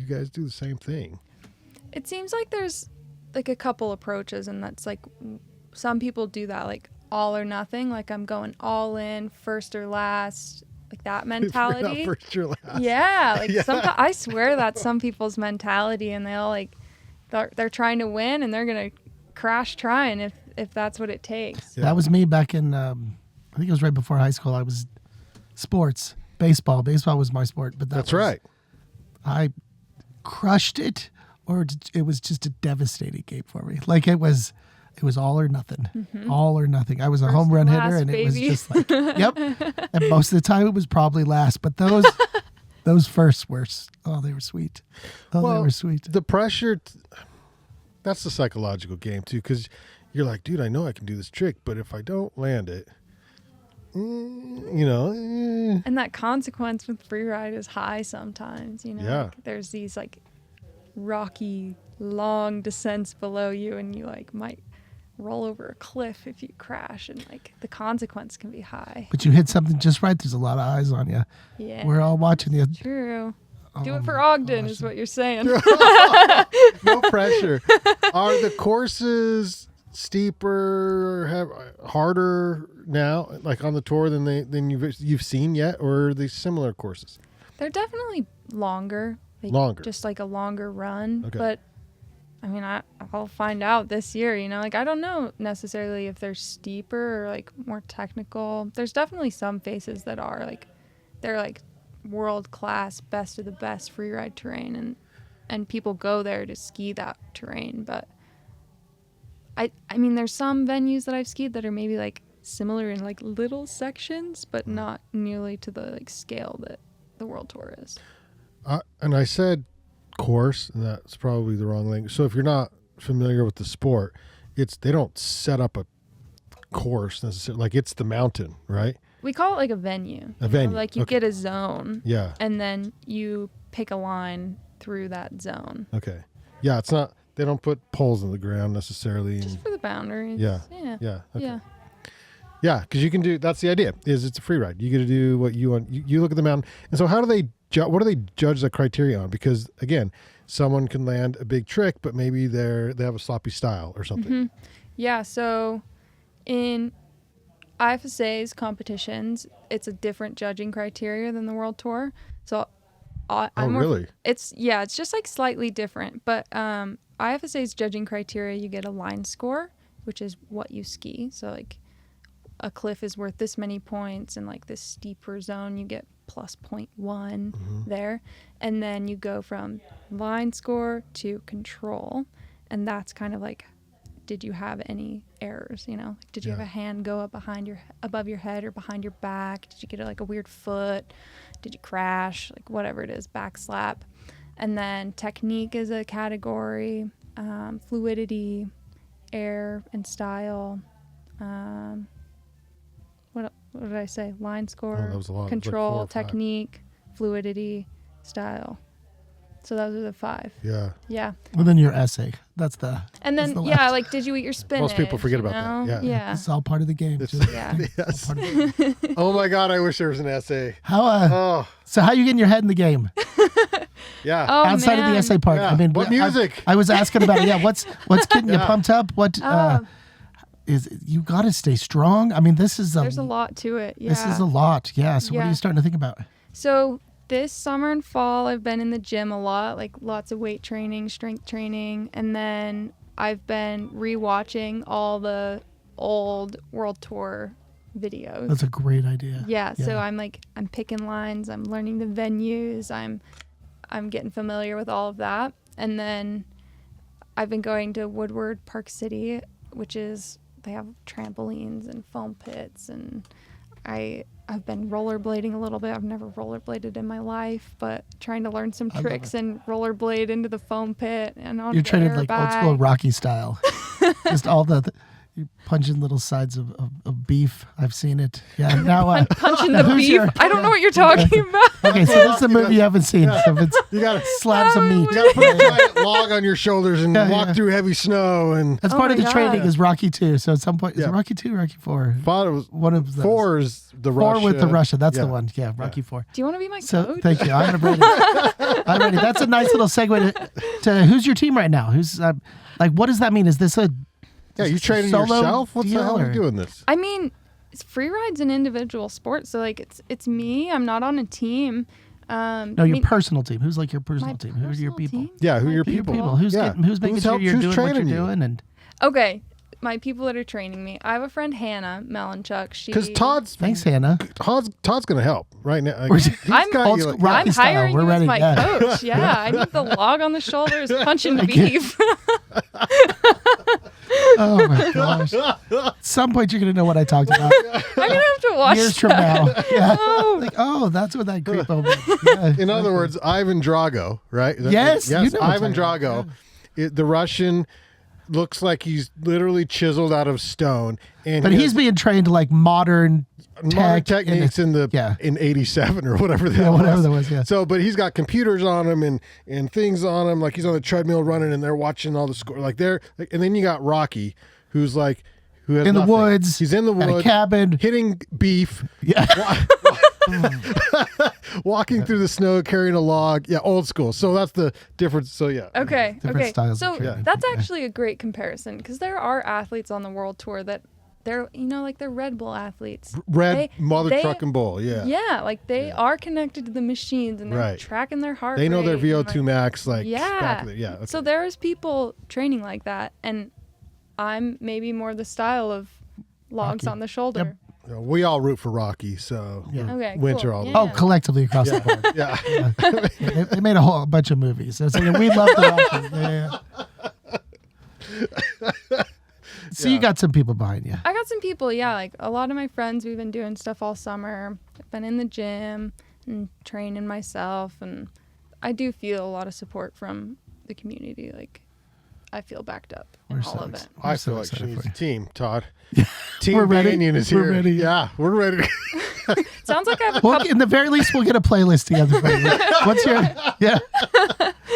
guys do the same thing. It seems like there's like a couple approaches, and that's like some people do that, like all or nothing, like I'm going all in, first or last, like that mentality. First or last. Yeah, like sometimes I swear that's some people's mentality, and they'll like they're trying to win and they're gonna crash trying if that's what it takes. That was me back in I think it was right before high school. I was sports, baseball was my sport, but that's right. I crushed it, or it was just a devastating game for me. Like it was all or nothing, all or nothing. I was a home run hitter, and it was just like, yep. And most of the time it was probably last, but those firsts were, they were sweet. They were sweet. The pressure, that's the psychological game too, because you're like, dude, I know I can do this trick, but if I don't land it, you know. And that consequence with freeride is high sometimes, you know. Yeah. Like there's these like rocky, long descents below you, and you like might roll over a cliff if you crash, and like the consequence can be high. But you hit something just right. There's a lot of eyes on you. Yeah. We're all watching you. True. Do it for Ogden is what you're saying. No pressure. Are the courses steeper or have harder now, like on the tour than you've seen yet, or are they similar courses? They're definitely longer. Just like a longer run. Okay. But I mean, I'll find out this year, like I don't know necessarily if they're steeper or like more technical. There's definitely some faces that are like, they're like world class, best of the best freeride terrain, and people go there to ski that terrain. But I mean, there's some venues that I've skied that are maybe like similar in like little sections, but not nearly to the like scale that the World Tour is. And I said course, and that's probably the wrong language. So if you're not familiar with the sport, they don't set up a course necessarily. Like it's the mountain, right? We call it like a venue. A venue. Like you get a zone. Yeah. And then you pick a line through that zone. Okay. Yeah, it's not. They don't put poles in the ground necessarily. Just for the boundaries. Yeah. Yeah. Yeah. Okay. Yeah. Yeah, because you can do. That's the idea. Is it's a free ride. You get to do what you want. You look at the mountain, and so how do they? What do they judge the criteria on? Because again, someone can land a big trick, but maybe they have a sloppy style or something. Mm-hmm. Yeah. So, in IFSA's competitions, it's a different judging criteria than the World Tour. So, Really? It's just like slightly different. But IFSA's judging criteria, you get a line score, which is what you ski. So like a cliff is worth this many points, and like this steeper zone you get plus 0.1 there, and then you go from line score to control, and that's kind of like, did you have any errors? Did you have a hand go up above your head or behind your back? Did you get like a weird foot? Did you crash? Like whatever it is, back slap. And then technique is a category, fluidity, air and style. What did I say? Line score, that was a lot. control, Like 4 or 5. technique, fluidity, style. So those are the 5. Yeah. Yeah. And then your essay. That's the. And then, that's the last. like, did you eat your spinach? Most people forget about that. Yeah. It's all part of the game. Yeah. Yes. All part of the game. Oh my God! I wish there was an essay. How? So how you getting your head in the game? Yeah. Oh, Outside of the essay part. Yeah. I mean, What music? I was asking about it. Yeah. What's getting you pumped up? What is you got to stay strong? I mean, there's a lot to it. Yeah. This is a lot. Yeah. So what are Yeah. you starting to think about? So this summer and fall, I've been in the gym a lot, like lots of weight training, strength training, and then I've been rewatching all the old World Tour videos. That's a great idea. Yeah, so I'm picking lines, I'm learning the venues, I'm getting familiar with all of that. And then I've been going to Woodward Park City, which is, they have trampolines and foam pits, and I've been rollerblading a little bit. I've never rollerbladed in my life, but trying to learn some tricks and rollerblade into the foam pit and on. You're training like old school Rocky style. Just all you punching little sides of beef. I've seen it. Yeah. Now punching the beef. I don't know what you're talking about. Okay, so this is a movie you haven't seen. So it's You gotta slabs of meat. You gotta put a giant log on your shoulders and walk through heavy snow. And That's part of the my training God. is Rocky 2. So at some point, is it Rocky 2 or Rocky 4? thought it was One of those. 4 is the 4 Russia. with the Russia. That's Yeah. the one. Yeah, Rocky 4. Do you want to be my So coach? thank you. I'm ready. I'm ready. That's a nice little segue to who's your team right now? Who's like, what does that mean? Is this a You training solo yourself? What the deal, hell are or- you doing this? I mean, freeride's an individual sport, so like it's me. I'm not on a team. No, your personal team. Who's like your personal my team? Who are your personal people? team? Yeah, who are your Who are your people? people? Who's Yeah. who's making sure you're doing what you're training you? doing? And Okay, my people that are training me. I have a friend, Hannah Melanchuk. Because Todd's Hannah. Gonna help right now. Like, Where's- he's I'm- got Old you school like- rock. I'm Rocky style. hiring We're you ready. as my Yeah. coach. Yeah, I need the log on the shoulders, punching the can't- beef. Oh my gosh. At some point you're gonna know what I talked about. I'm gonna have to watch Years from that. now. Yeah. Like, oh, that's what that creep over. Yeah. In other words, Ivan Drago, right? Yes, you know what Ivan I'm talking Drago. The Russian looks like he's literally chiseled out of stone, and But he he's has being trained like modern modern tech techniques in the yeah. in '87 or whatever that whatever was. that was, yeah. So, but he's got computers on him and things on him, like he's on the treadmill running, and they're watching all the score, and then you got Rocky, who's like who has in nothing. the woods. He's in the at woods, a cabin. hitting beef, Yeah. walking through the snow, carrying a log. Yeah, old school. So that's the difference. So yeah. Okay. Different styles So of training. that's actually a great comparison because there are athletes on the World Tour that they're, like they're Red Bull athletes. Red mother they- truck and bull. Yeah. Yeah, like they are connected to the machines and they're Right. tracking their heart They know their rate and, VO2 max. Like Yeah. back there. Yeah. Okay. So there's people training like that, and I'm maybe more the style of logs Rocky. on the shoulder. We all root for Rocky. So Yeah. Okay, Winter cool. all the Yeah. Oh, collectively across the board. Yeah. They made a whole bunch of movies. So we love the Rocky. Yeah. So you got some people behind you. I got some people, like a lot of my friends, we've been doing stuff all summer. I've been in the gym and training myself, and I do feel a lot of support from the community. Like, I feel backed up in all of it. I so feel like she excited needs for a you. team, Todd. Team We're ready. Banyan is We're here. ready. Yeah, we're ready. Sounds like I have a Well, couple. in the very least, we'll get a playlist together. For you. What's your? Yeah,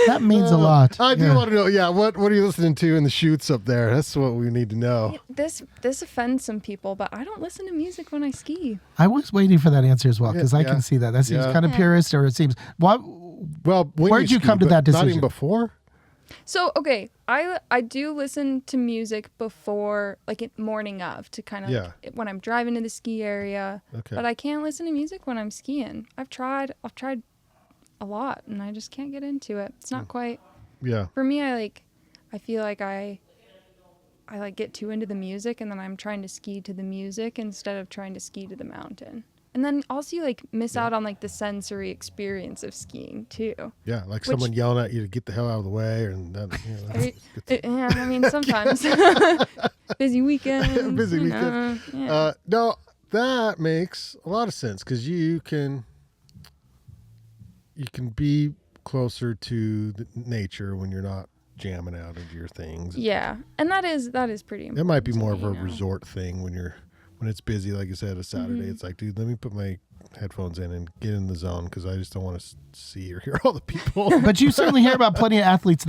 that means a lot. I do Yeah. want to know. Yeah, what are you listening to in the shoots up there? That's what we need to know. This offends some people, but I don't listen to music when I ski. I was waiting for that answer as well because I Yeah. can see that. That seems Yeah. kind of purist, or it seems. What? Well, when Where'd you ski, come to but that Not even decision? before. So okay, I do listen to music before, like morning of, to kind of Yeah. when I'm driving to the ski area. Okay. But I can't listen to music when I'm skiing. I've tried a lot, and I just can't get into it. It's not quite Yeah. for me. I feel like I get too into the music, and then I'm trying to ski to the music instead of trying to ski to the mountain. And then also you miss out on the sensory experience of skiing too. Yeah, like someone yelling at you to get the hell out of the way, and then, Yeah, I mean sometimes busy weekend. Busy weekend. Yeah. No, that makes a lot of sense because you can be closer to the nature when you're not jamming out into your things. Yeah, and that is pretty important. It might be to more me, of a you know. resort thing when it's busy, like you said, a Saturday. Mm-hmm. It's like, dude, let me put my headphones in and get in the zone because I just don't want to see or hear all the people. But you certainly hear about plenty of athletes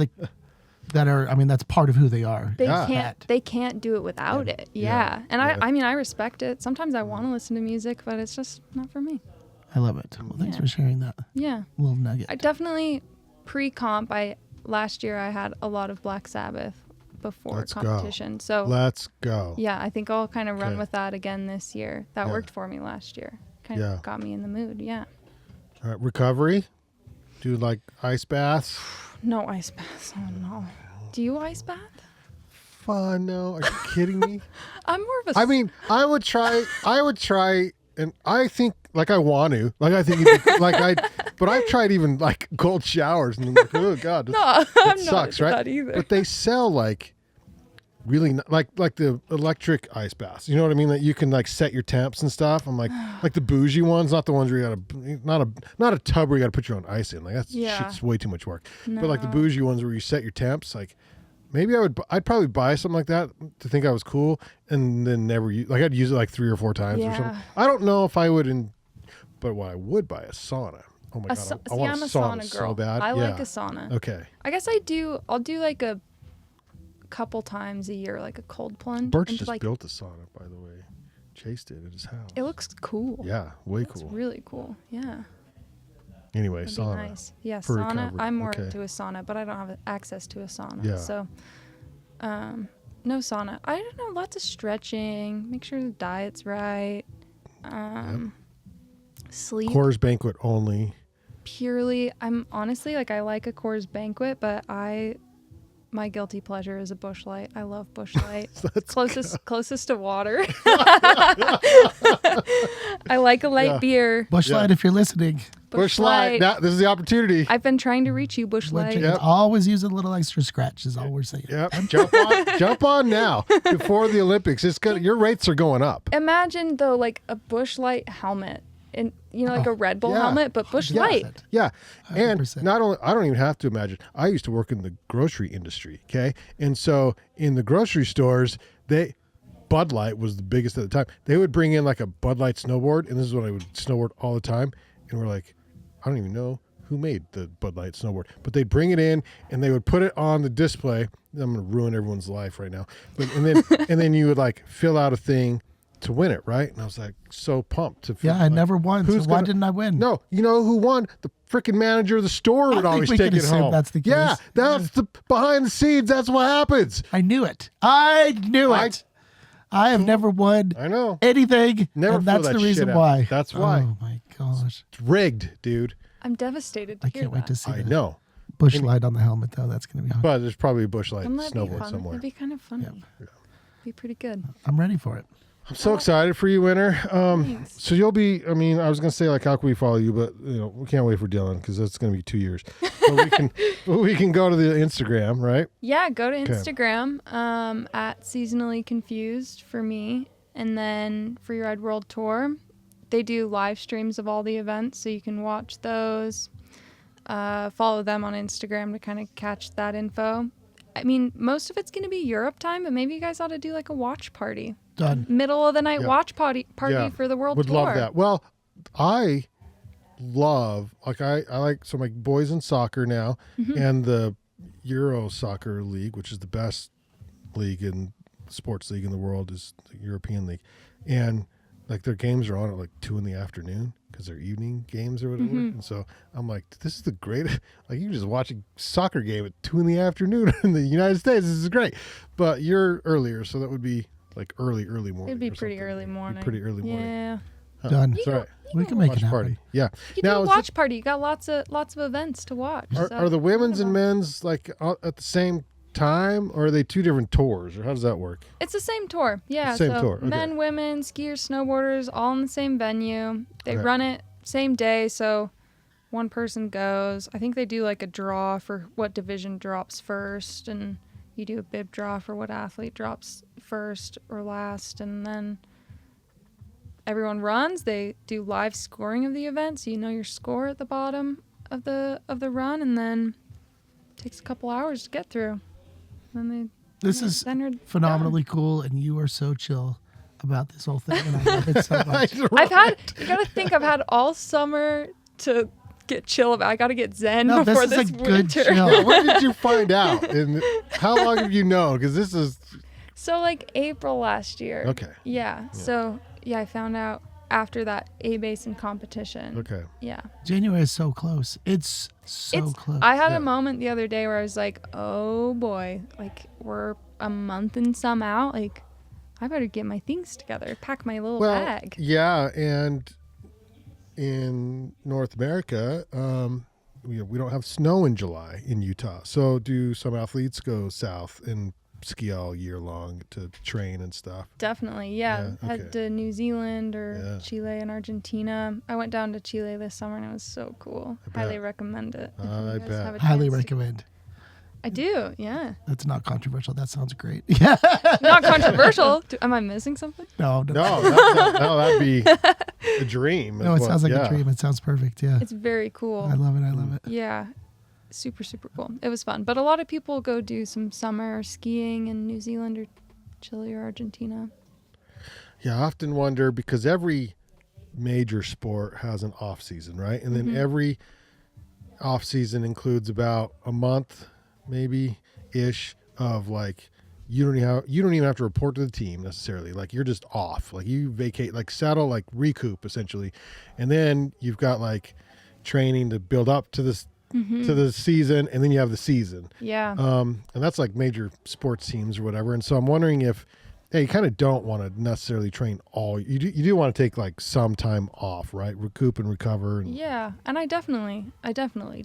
that are. I mean, that's part of who they are. Yeah. They can't do it without it. Yeah. And Yeah. I mean I respect it. Sometimes I want to listen to music, but it's just not for me. I love it. Well, thanks Yeah. for sharing that Yeah. little nugget. I definitely pre-comp. Last year I had a lot of Black Sabbath before Let's go. competition. So Let's go. yeah, I think I'll kind of run Okay. with that again this year. That Yeah. worked for me last year. Kind Yeah. of got me in the mood. Yeah. All right, recovery. Do like ice baths. No ice baths. Oh no. Do you ice bath? Fun? No, are you kidding me? I'm more of a. I mean, I would try, and I think like I want to, like I think, but I've tried even like cold showers, and I'm like, oh god, this, no, I'm not sucks, into right? that either. But they sell like really like the electric ice baths. You know what I mean? That you can like set your temps and stuff. I'm like the bougie ones, not the ones where you gotta not a tub where you gotta put your own ice in. Like that's Yeah. shit's way too much work. But like the No. bougie ones where you set your temps, like maybe I'd probably buy something like that to think I was cool, and then never use. Like I'd use it like 3 or 4 times or Yeah. something. I don't know if I would. But what I would buy a sauna. Oh my god, I want I'm a a sauna sauna girl. so bad. I yeah. like a sauna. Okay. I guess I'll do like a couple times a year, like a cold plunge. Birch into, just like, built a sauna, by the way. Chased it at his house. It looks cool. Yeah, way It's cool. really cool. Yeah. Anyway, That'd sauna. be nice. Yeah, for sauna. recovery. I'm more Okay. into a sauna, but I don't have access to a sauna. Yeah. So, no sauna. I don't know. Lots of stretching. Make sure the diet's right. Sleep. Coors Banquet only. Purely, I'm honestly I like a Coors Banquet, but my guilty pleasure is a Busch Light. I love Busch Light. Closest to water. I like a light Yeah. beer. Busch Light, if you're listening, Busch Light. Now, this is the opportunity. I've been trying to reach you, Busch Light. Yep. always use a little extra scratch. Is all we're saying. Yep. Jump on now before the Olympics. Your rates are going up. Imagine though, like a Busch Light helmet, and like a Red Bull yeah. helmet, but Busch Yeah. Light. Yeah. And 100%. not only, I don't even have to imagine. I used to work in the grocery industry. Okay. And so in the grocery stores, Bud Light was the biggest at the time. They would bring in like a Bud Light snowboard, and this is what I would snowboard all the time. And we're like, I don't even know who made the Bud Light snowboard, but they'd bring it in and they would put it on the display. I'm going to ruin everyone's life right now. And then you would like fill out a thing to win it, right? And I was like so pumped to Yeah, I never won. So why didn't I win? No, you know who won? The freaking manager of the store would always take it home. That's the case. Yeah, that's the behind the scenes. That's what happens. I knew it. I have never won anything. Never and that's that the reason shit out. why. That's why. Oh my gosh. It's rigged, dude. I'm devastated to I hear can't wait to that. see I that. know. Bush light on the helmet, though. That's going to be hard. But there's probably a bush light Wouldn't that be snowboard fun? somewhere. That'd be kind of funny. Yeah. Be pretty good. I'm ready for it. I'm so excited for you, Wynter. Thanks. So you'll be, I mean, I was going to say, like, how can we follow you? But, you know, we can't wait for Dylan because that's going to be 2 years. But we can go to the Instagram, right? Yeah, go to Instagram at Seasonally Confused for me. And then Freeride World Tour. They do live streams of all the events, so you can watch those. Follow them on Instagram to kind of catch that info. I mean, most of it's going to be Europe time, but maybe you guys ought to do like a watch party. Done. Middle of the night watch party for the World Would Tour. love that. Well, I love, like, I like, so my boys in soccer now and the Euro Soccer League, which is the best league in sports league in the world, is the European League. And like their games are on at like 2 p.m. because they're evening games or whatever. And so I'm like, this is the greatest. Like, you can just watch a soccer game at 2 p.m. in the United States. This is great. But you're earlier, so that would be like early morning. It'd be or pretty something. early morning. Be pretty early morning. Yeah. Done. That's right. We can make Watch it happen. party. Yeah. You do Now, a is watch party. You got lots of events to watch. are the women's and men's like at the same time, or are they two different tours, or how does that work? It's the same tour. Yeah. Same so tour, okay. Men, women, skiers, snowboarders, all in the same venue. They Okay. run it same day, so one person goes. I think they do like a draw for what division drops first, and you do a bib draw for what athlete drops first or last, and then everyone runs. They do live scoring of the event, so you know your score at the bottom of the run, and then it takes a couple hours to get through. Then This is then you're phenomenally cool, and you are so chill about this whole thing, and I love it so much. you gotta think I've had all summer to get chill about. I gotta get zen No, before this is this a good winter. chill. Yeah, when did you find out? And how long have you known? Because this is So like April last year. okay. Yeah. So yeah, I found out after that A Basin competition. Okay. Yeah. January is so close. It's so close. I had Yeah. a moment the other day where I was like, oh boy, like we're a month and some out. Like I better get my things together, pack my little bag. Yeah, and in North America, we don't have snow in July in Utah. So do some athletes go south and ski all year long to train and stuff? Definitely, yeah. Yeah, Head okay. to New Zealand or Yeah. Chile and Argentina. I went down to Chile this summer and it was so cool. I Highly bet. recommend it. if I you guys bet. have a Highly chance to- recommend. I do, yeah. That's not controversial. That sounds great. Yeah. Not controversial. Am I missing something? No. No, that'd be a dream. No, it sounds like a dream. It sounds perfect. Yeah. It's very cool. I love it. I love it. Yeah. Super, super cool. It was fun. But a lot of people go do some summer skiing in New Zealand or Chile or Argentina. Yeah, I often wonder because every major sport has an off season, right? And then every off season includes about a month, maybe ish, of like you don't even have to report to the team necessarily. Like you're just off. Like you vacate, like settle, like recoup essentially, and then you've got like training to build up to this to the season, and then you have the season. Yeah. And that's like major sports teams or whatever. And so I'm wondering if, you kind of don't want to necessarily train all. You do want to take like some time off, right? Recoup and recover. And Yeah, and I definitely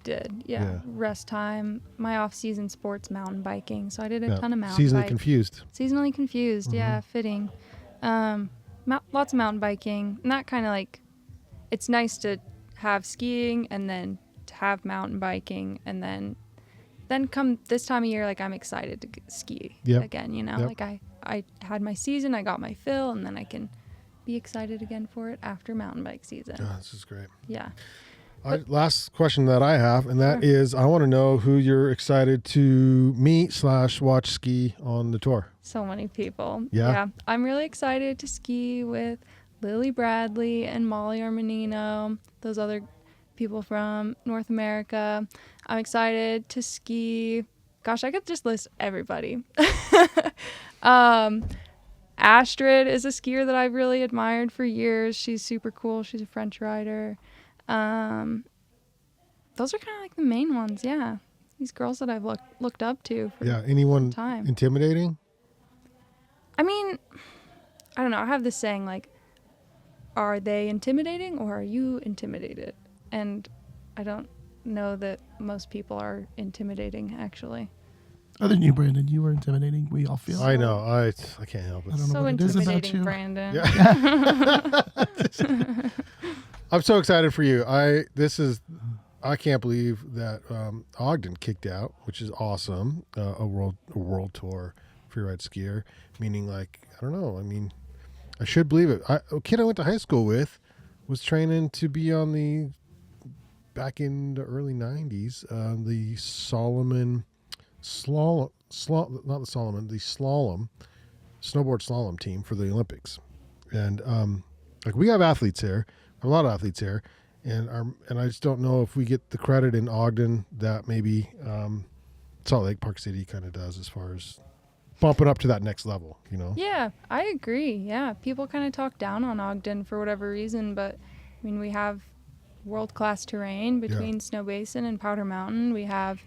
did. Yeah. Rest time. My off-season sport's mountain biking, so I did a ton of mountain seasonally bike. confused. Seasonally confused. Yeah, fitting. Lots of mountain biking, and that kind of like, it's nice to have skiing and then to have mountain biking, and then come this time of year, like I'm excited to ski again. You know, like I had my season, I got my fill, and then I can be excited again for it after mountain bike season. Oh, this is great. Yeah. Last question that I have, and that is, I want to know who you're excited to meet / watch ski on the tour. So many people. Yeah. I'm really excited to ski with Lily Bradley and Molly Armanino, those other people from North America. I'm excited to ski. Gosh, I could just list everybody. Astrid is a skier that I've really admired for years. She's super cool. She's a French rider. Those are kind of like the main ones, yeah. These girls that I've looked up to for anyone time. Intimidating? I mean, I don't know. I have this saying, like, are they intimidating or are you intimidated? And I don't know that most people are intimidating, actually. Other than you, Brandon, you were intimidating. We all feel. I know. I can't help it. I don't know So what it is about intimidating, you. Brandon. Yeah. I'm so excited for you. I can't believe that Ogden kicked out, which is awesome. A world tour freeride skier, meaning like I don't know. I mean, I should believe it. A kid I went to high school with was training to be on the back in the early '90s. The snowboard slalom team for the Olympics, and like we have athletes here, a lot of athletes here, and I just don't know if we get the credit in Ogden that maybe Salt Lake, Park City kind of does as far as bumping up to that next level, you know? Yeah, I agree. Yeah, people kind of talk down on Ogden for whatever reason, but I mean, we have world-class terrain between Snow Basin and Powder Mountain. We have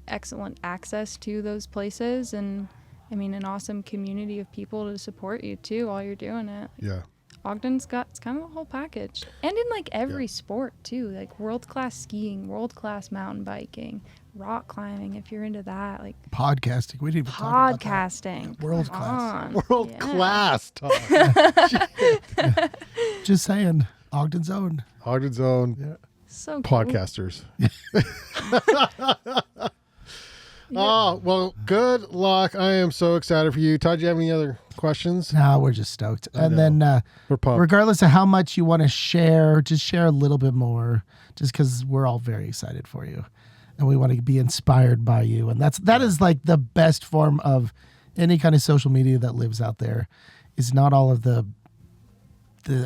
excellent access to those places, and I mean, an awesome community of people to support you too while you're doing it. Yeah. Ogden's got, it's kind of a whole package. And in like every sport too, like world-class skiing, world-class mountain biking, rock climbing, if you're into that, like Podcasting. We didn't even talk about podcasting. that. World class. World class talk. Just saying. Ogden's own. Ogden's own So cool. podcasters. Oh, well, good luck. I am so excited for you. Todd, do you have any other questions? No, we're just stoked. And then We're pumped. regardless of how much you want to share, just share a little bit more, just because we're all very excited for you. And we want to be inspired by you. And that is like the best form of any kind of social media that lives out there, is not all of the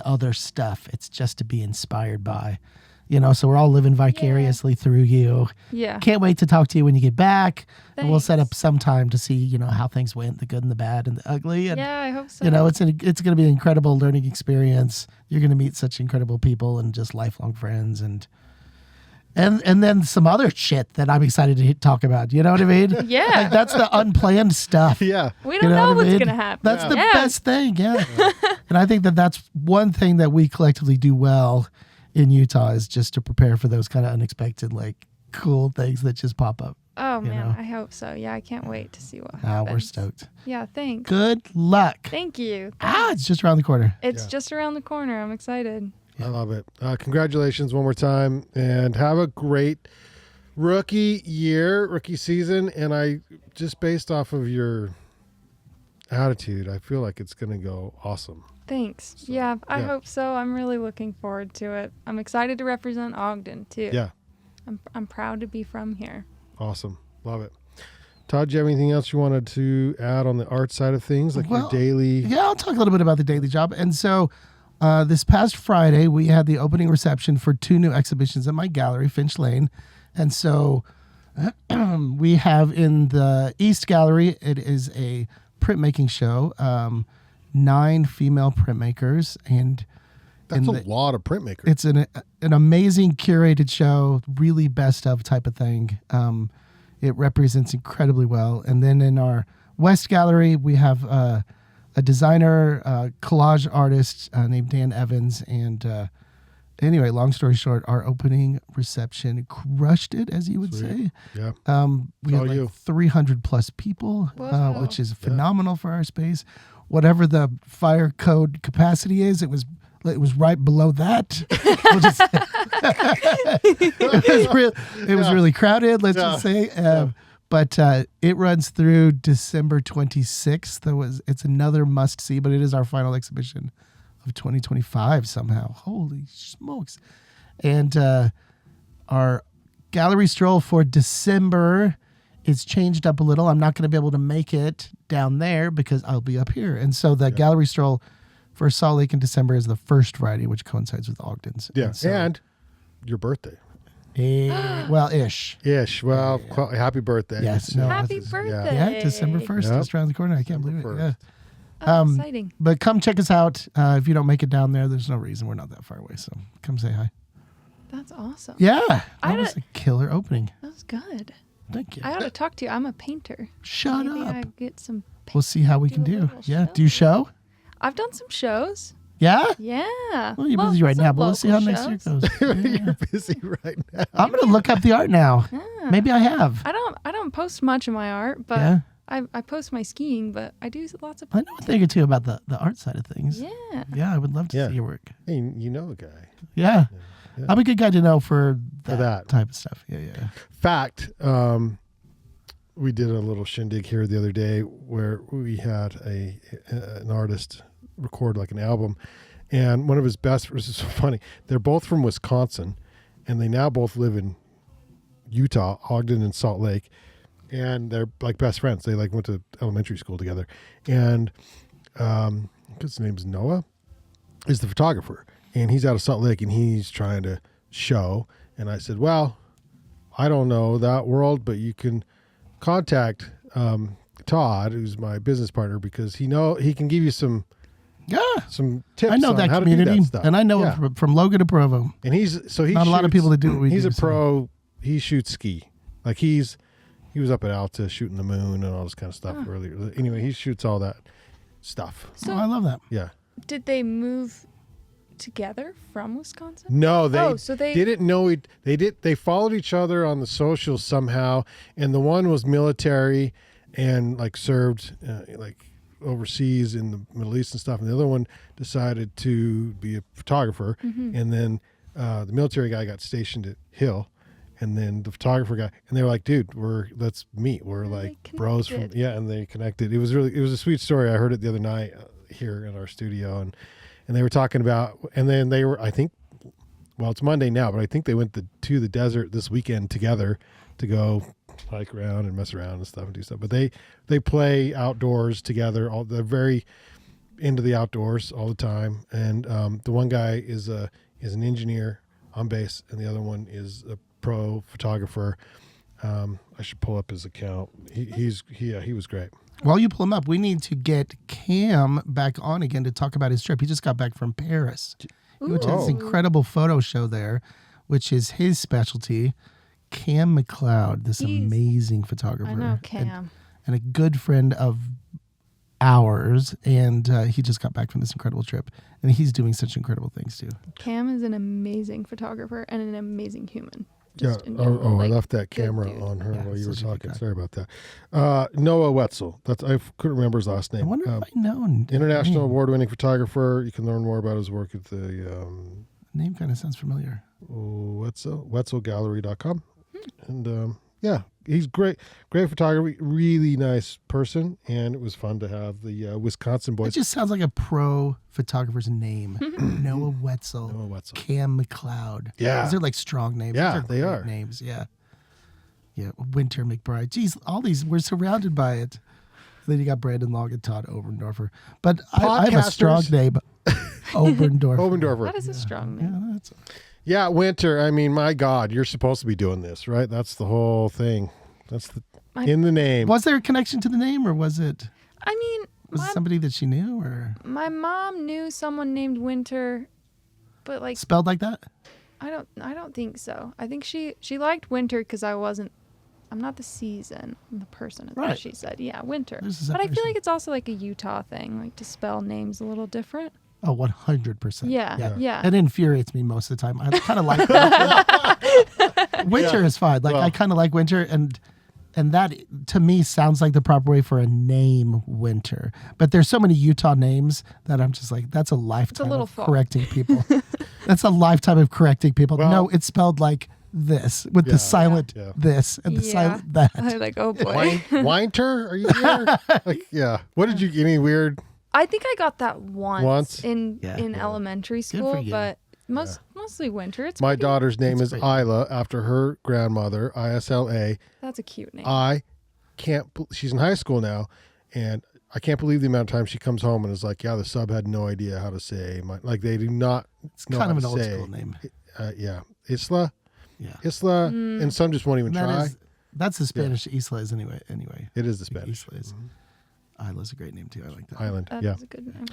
other stuff. It's just to be inspired by. You know, so we're all living vicariously through you. Yeah. Can't wait to talk to you when you get back. And we'll set up Thanks. some time to see, you know, how things went, the good and the bad and the ugly. And, Yeah, I hope so. you know, it's going to be an incredible learning experience. You're going to meet such incredible people and just lifelong friends and then some other shit that I'm excited to talk about. You know what I mean? Yeah. Like, that's the unplanned stuff. Yeah. We You don't know what I what's mean? going to happen. That's the Yeah. best thing, yeah. And I think that that's one thing that we collectively do well in Utah, is just to prepare for those kind of unexpected, like, cool things that just pop up. Oh, man, know. I hope so. Yeah, I can't wait to see what happens. We're stoked. Yeah, thanks. Good luck. Thank you. It's just around the corner. It's just around the corner. I'm excited. I love it. Congratulations one more time, and have a great rookie season. And I just based off of your attitude, I feel like it's going to go awesome. Thanks. So, yeah, I yeah. hope so. I'm really looking forward to it. I'm excited to represent Ogden too. Yeah. I'm proud to be from here. Awesome. Love it. Todd, do you have anything else you wanted to add on the art side of things, like your daily? Yeah, I'll talk a little bit about the daily job. And so this past Friday, we had the opening reception for 2 new exhibitions at my gallery, Finch Lane. And so we have in the East Gallery, it is a printmaking show, 9 female printmakers. And That's a lot of printmakers. it's an amazing curated show, really best of type of thing. It represents incredibly well. And then in our West Gallery, we have a designer, collage artist named Dan Evans. And anyway, long story short, our opening reception crushed it, as you would say. Yeah. We had like 300 plus people, Wow. which is phenomenal for our space. Whatever the fire code capacity is, it was right below that. It was really crowded, let's just say. But it runs through December 26th. It's another must see, but it is our final exhibition of 2025 somehow. Holy smokes. And our gallery stroll for December is changed up a little. I'm not going to be able to make it down there because I'll be up here. And so the gallery stroll for Salt Lake in December is the first Friday, which coincides with Ogden's. Yeah. And so, And your birthday. Well, ish. Ish. Well, happy birthday. Yes. No, Happy birthday. Yeah, December 1st, Yep. just around the corner. I can't believe it. December Yeah. Oh, exciting. But come check us out. If you don't make it down there, there's no reason. We're not that far away. So come say hi. That's awesome. Yeah. That was a killer opening. That was good. Thank you. I ought to talk to you. I'm a painter. Shut Maybe up. I get some. We'll see how we do can a do. little Yeah. show. Do you show? I've done some shows. Yeah? Yeah. Well, you're busy right some now, but we'll see how local next year shows. goes. Yeah. You're busy right now. I'm going to look up the art now. Yeah. Maybe I have. I don't post much of my art, but Yeah. I post my skiing, but I do lots of. I know a thing or two about the art side of things. Yeah. Yeah, I would love to Yeah. see your work. Hey, you know a guy. Yeah. Yeah. I'm a good guy to know for that. type of stuff. Yeah. Fact, we did a little shindig here the other day where we had an artist record like an album, and one of his best, this is so funny, they're both from Wisconsin, and they now both live in Utah, Ogden and Salt Lake, and they're like best friends. They like went to elementary school together, and his name's Noah, is the photographer, and he's out of Salt Lake, and he's trying to show, and I said, well, I don't know that world, but you can contact Todd, who's my business partner, because he can give you some tips. I know on that how community, to do that stuff. and I know Yeah. it from Logan to Provo. And he's not a lot of people that do what we he's do. a pro. He shoots ski. Like he was up at Alta shooting the moon and all this kind of stuff earlier. Anyway, he shoots all that stuff. So I love that. Yeah. did they move together from Wisconsin? No, they so they didn't know they followed each other on the socials somehow, and the one was military and like served like overseas in the Middle East and stuff, and the other one decided to be a photographer, and then the military guy got stationed at Hill, and then the photographer guy, and they were like, dude, let's meet, we're And like they bros from, and they connected. It was a sweet story. I heard it the other night here in our studio, and they were talking about, and then they were, I think, well, it's Monday now, but I think they went to the desert this weekend together to go hike around and mess around and stuff and do stuff. But they play outdoors together. They're very into the outdoors all the time. And the one guy is an engineer on base, and the other one is a pro photographer. I should pull up his account. He was great. While you pull him up, we need to get Cam back on again to talk about his trip. He just got back from Paris. He went to this incredible photo show there, which is his specialty. Cam McLeod, this amazing photographer. I know Cam. And a good friend of ours. And he just got back from this incredible trip. And he's doing such incredible things too. Cam is an amazing photographer and an amazing human. Yeah. Just in general, I like, left that good camera dude. on her Yeah, while you were such a good talking. guy. Sorry about that. Noah Wetzel. I couldn't remember his last I name. wonder if I know. International award-winning photographer. You can learn more about his work at the Name kind of sounds familiar. WetzelGallery.com. And he's great photography, really nice person, and it was fun to have the Wisconsin It boys. just sounds like a pro photographer's name. Noah Wetzel. Noah Wetzel. Cam McLeod. Yeah. These are like strong names. Yeah, These they great are. names. Yeah. Yeah. Wynter McBride. Geez, all these, we're surrounded by it. Then you got Brandon Long and Todd Oberndorfer. But I have a strong Podcasters. name. Oberndorfer. Oberndorfer. That is a strong name. Yeah, that's Yeah, Wynter. I mean, my God, you're supposed to be doing this, right? That's the whole thing. That's in the name. Was there a connection to the name, or was it I mean, it somebody that she knew, or my mom knew someone named Wynter, but like spelled like that? I don't think so. I think she liked Wynter because I'm not the season, I'm the person, is Right. what she said. Yeah, Wynter. This is But I feel separation. like it's also like a Utah thing, like to spell names a little different. Oh, 100%. Yeah. It infuriates me most of the time. I kind of like Winter. Winter is fine. Like, I kind of like Winter, and that to me sounds like the proper way for a name, Winter. But there's so many Utah names that I'm just like, that's a lifetime little of far. correcting people. That's a lifetime of correcting people. Well- no, it's spelled like this with the silent this and the silent that. I'm like, oh boy. Wynter? Are you here? Like, yeah. What did you get? Any weird? I think I got that once? in Yeah. elementary for school, you. but mostly Winter. It's My pretty- daughter's name is great. Isla after her grandmother, Isla. That's a cute name. She's in high school now, and I can't believe the amount of time she comes home and is like, yeah, the sub had no idea how to say my, like they do not It's know kind how of an to old say. school name. Isla. Yeah. Isla, and some just won't even try. That's the Spanish Isla is anyway. It is the Spanish. Isla is. Isla's a great name too. I like that. Island. That's a good name.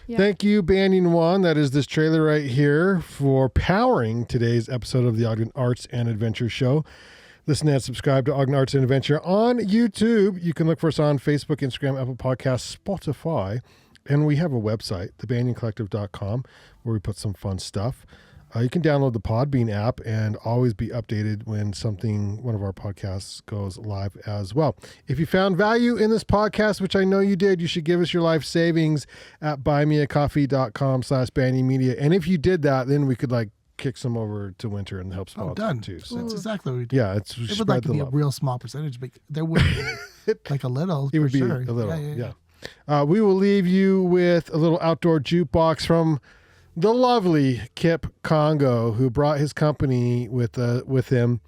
Yeah. Thank you, Banyan One. That is this trailer right here for powering today's episode of the Ogden Arts and Adventure Show. Listen and subscribe to Ogden Arts and Adventure on YouTube. You can look for us on Facebook, Instagram, Apple Podcasts, Spotify, and we have a website, thebanyancollective.com, where we put some fun stuff. You can download the Podbean app and always be updated when one of our podcasts goes live as well. If you found value in this podcast, which I know you did, you should give us your life savings at buymeacoffee.com/banyanmedia. And if you did that, then we could kick some over to Wynter and help sponsor done. too. So. That's exactly what we do. Yeah, it would like to be a real small percentage, but there would be a little. It would be sure. a little, yeah. We will leave you with a little outdoor jukebox from the lovely Kip Congo, who brought his company with him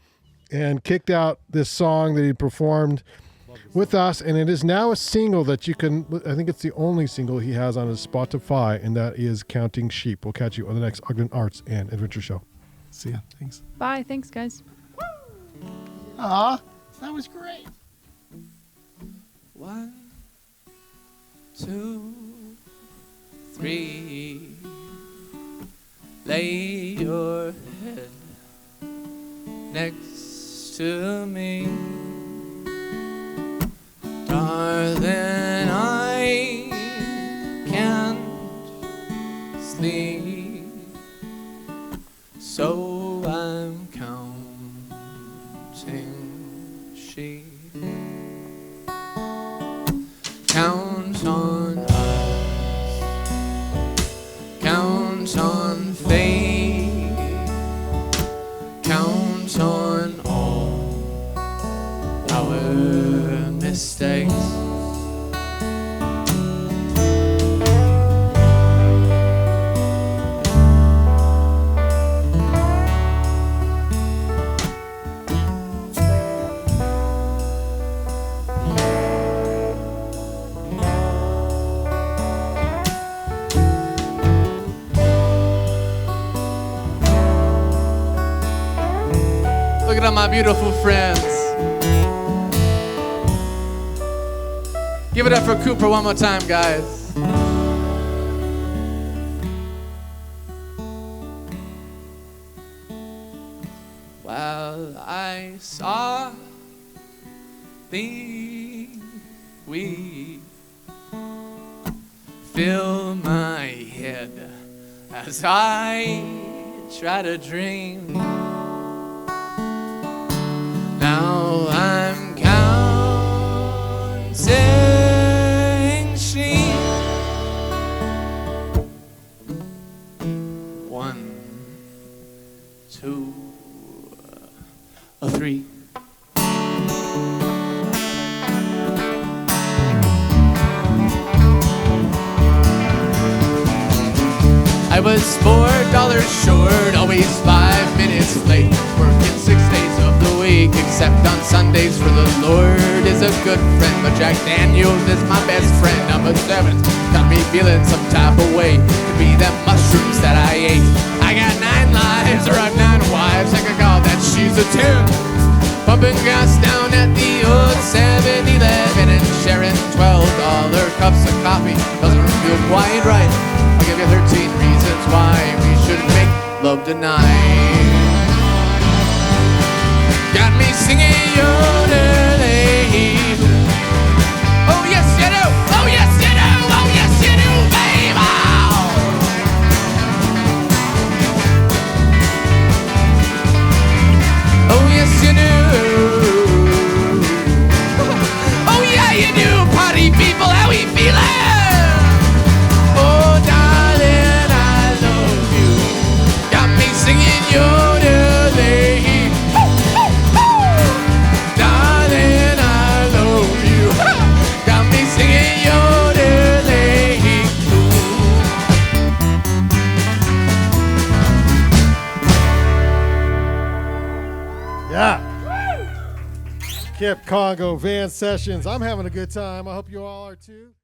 and kicked out this song that he performed with us. And it is now a single that you can, I think it's the only single he has on his Spotify, and that is Counting Sheep. We'll catch you on the next Ogden Arts and Adventure Show. See ya. Thanks. Bye. Thanks, guys. Aw, that was great. 1, 2, 3. Lay your head next to me, darling. I can't sleep, so I'm counting sheep. Count on us, count on fate, count on all our mistakes. Look at my beautiful friends. Give it up for Cooper one more time, guys. Well, I saw the weed fill my head as I try to dream. Now I'm counting sheep. 1, 2, 3. I was $4 short, always 5 minutes late. Working 6 days of the week, except on Sundays, for the Lord is a good friend. But Jack Daniels is my best friend. Number 7 got me feeling some type of way. Could be them mushrooms that I ate. I got 9 lives, or I've 9 wives. I could call that she's a 10. Pumping gas down at the old 7-Eleven and sharing $12 cups of coffee doesn't feel quite right. I'll give you 13 reasons why we should make love tonight. Got me singing yodelay. Oh yes you do, oh yes you do, oh yes you do, baby. Oh yes you do. Oh yeah you do, party people, how we feeling? Oh darling, I love you. Got me singing yodelay. Darling, I love you. Got me singing yodelay. Yeah. Kip Congo, Van Sessions. I'm having a good time. I hope you all are too.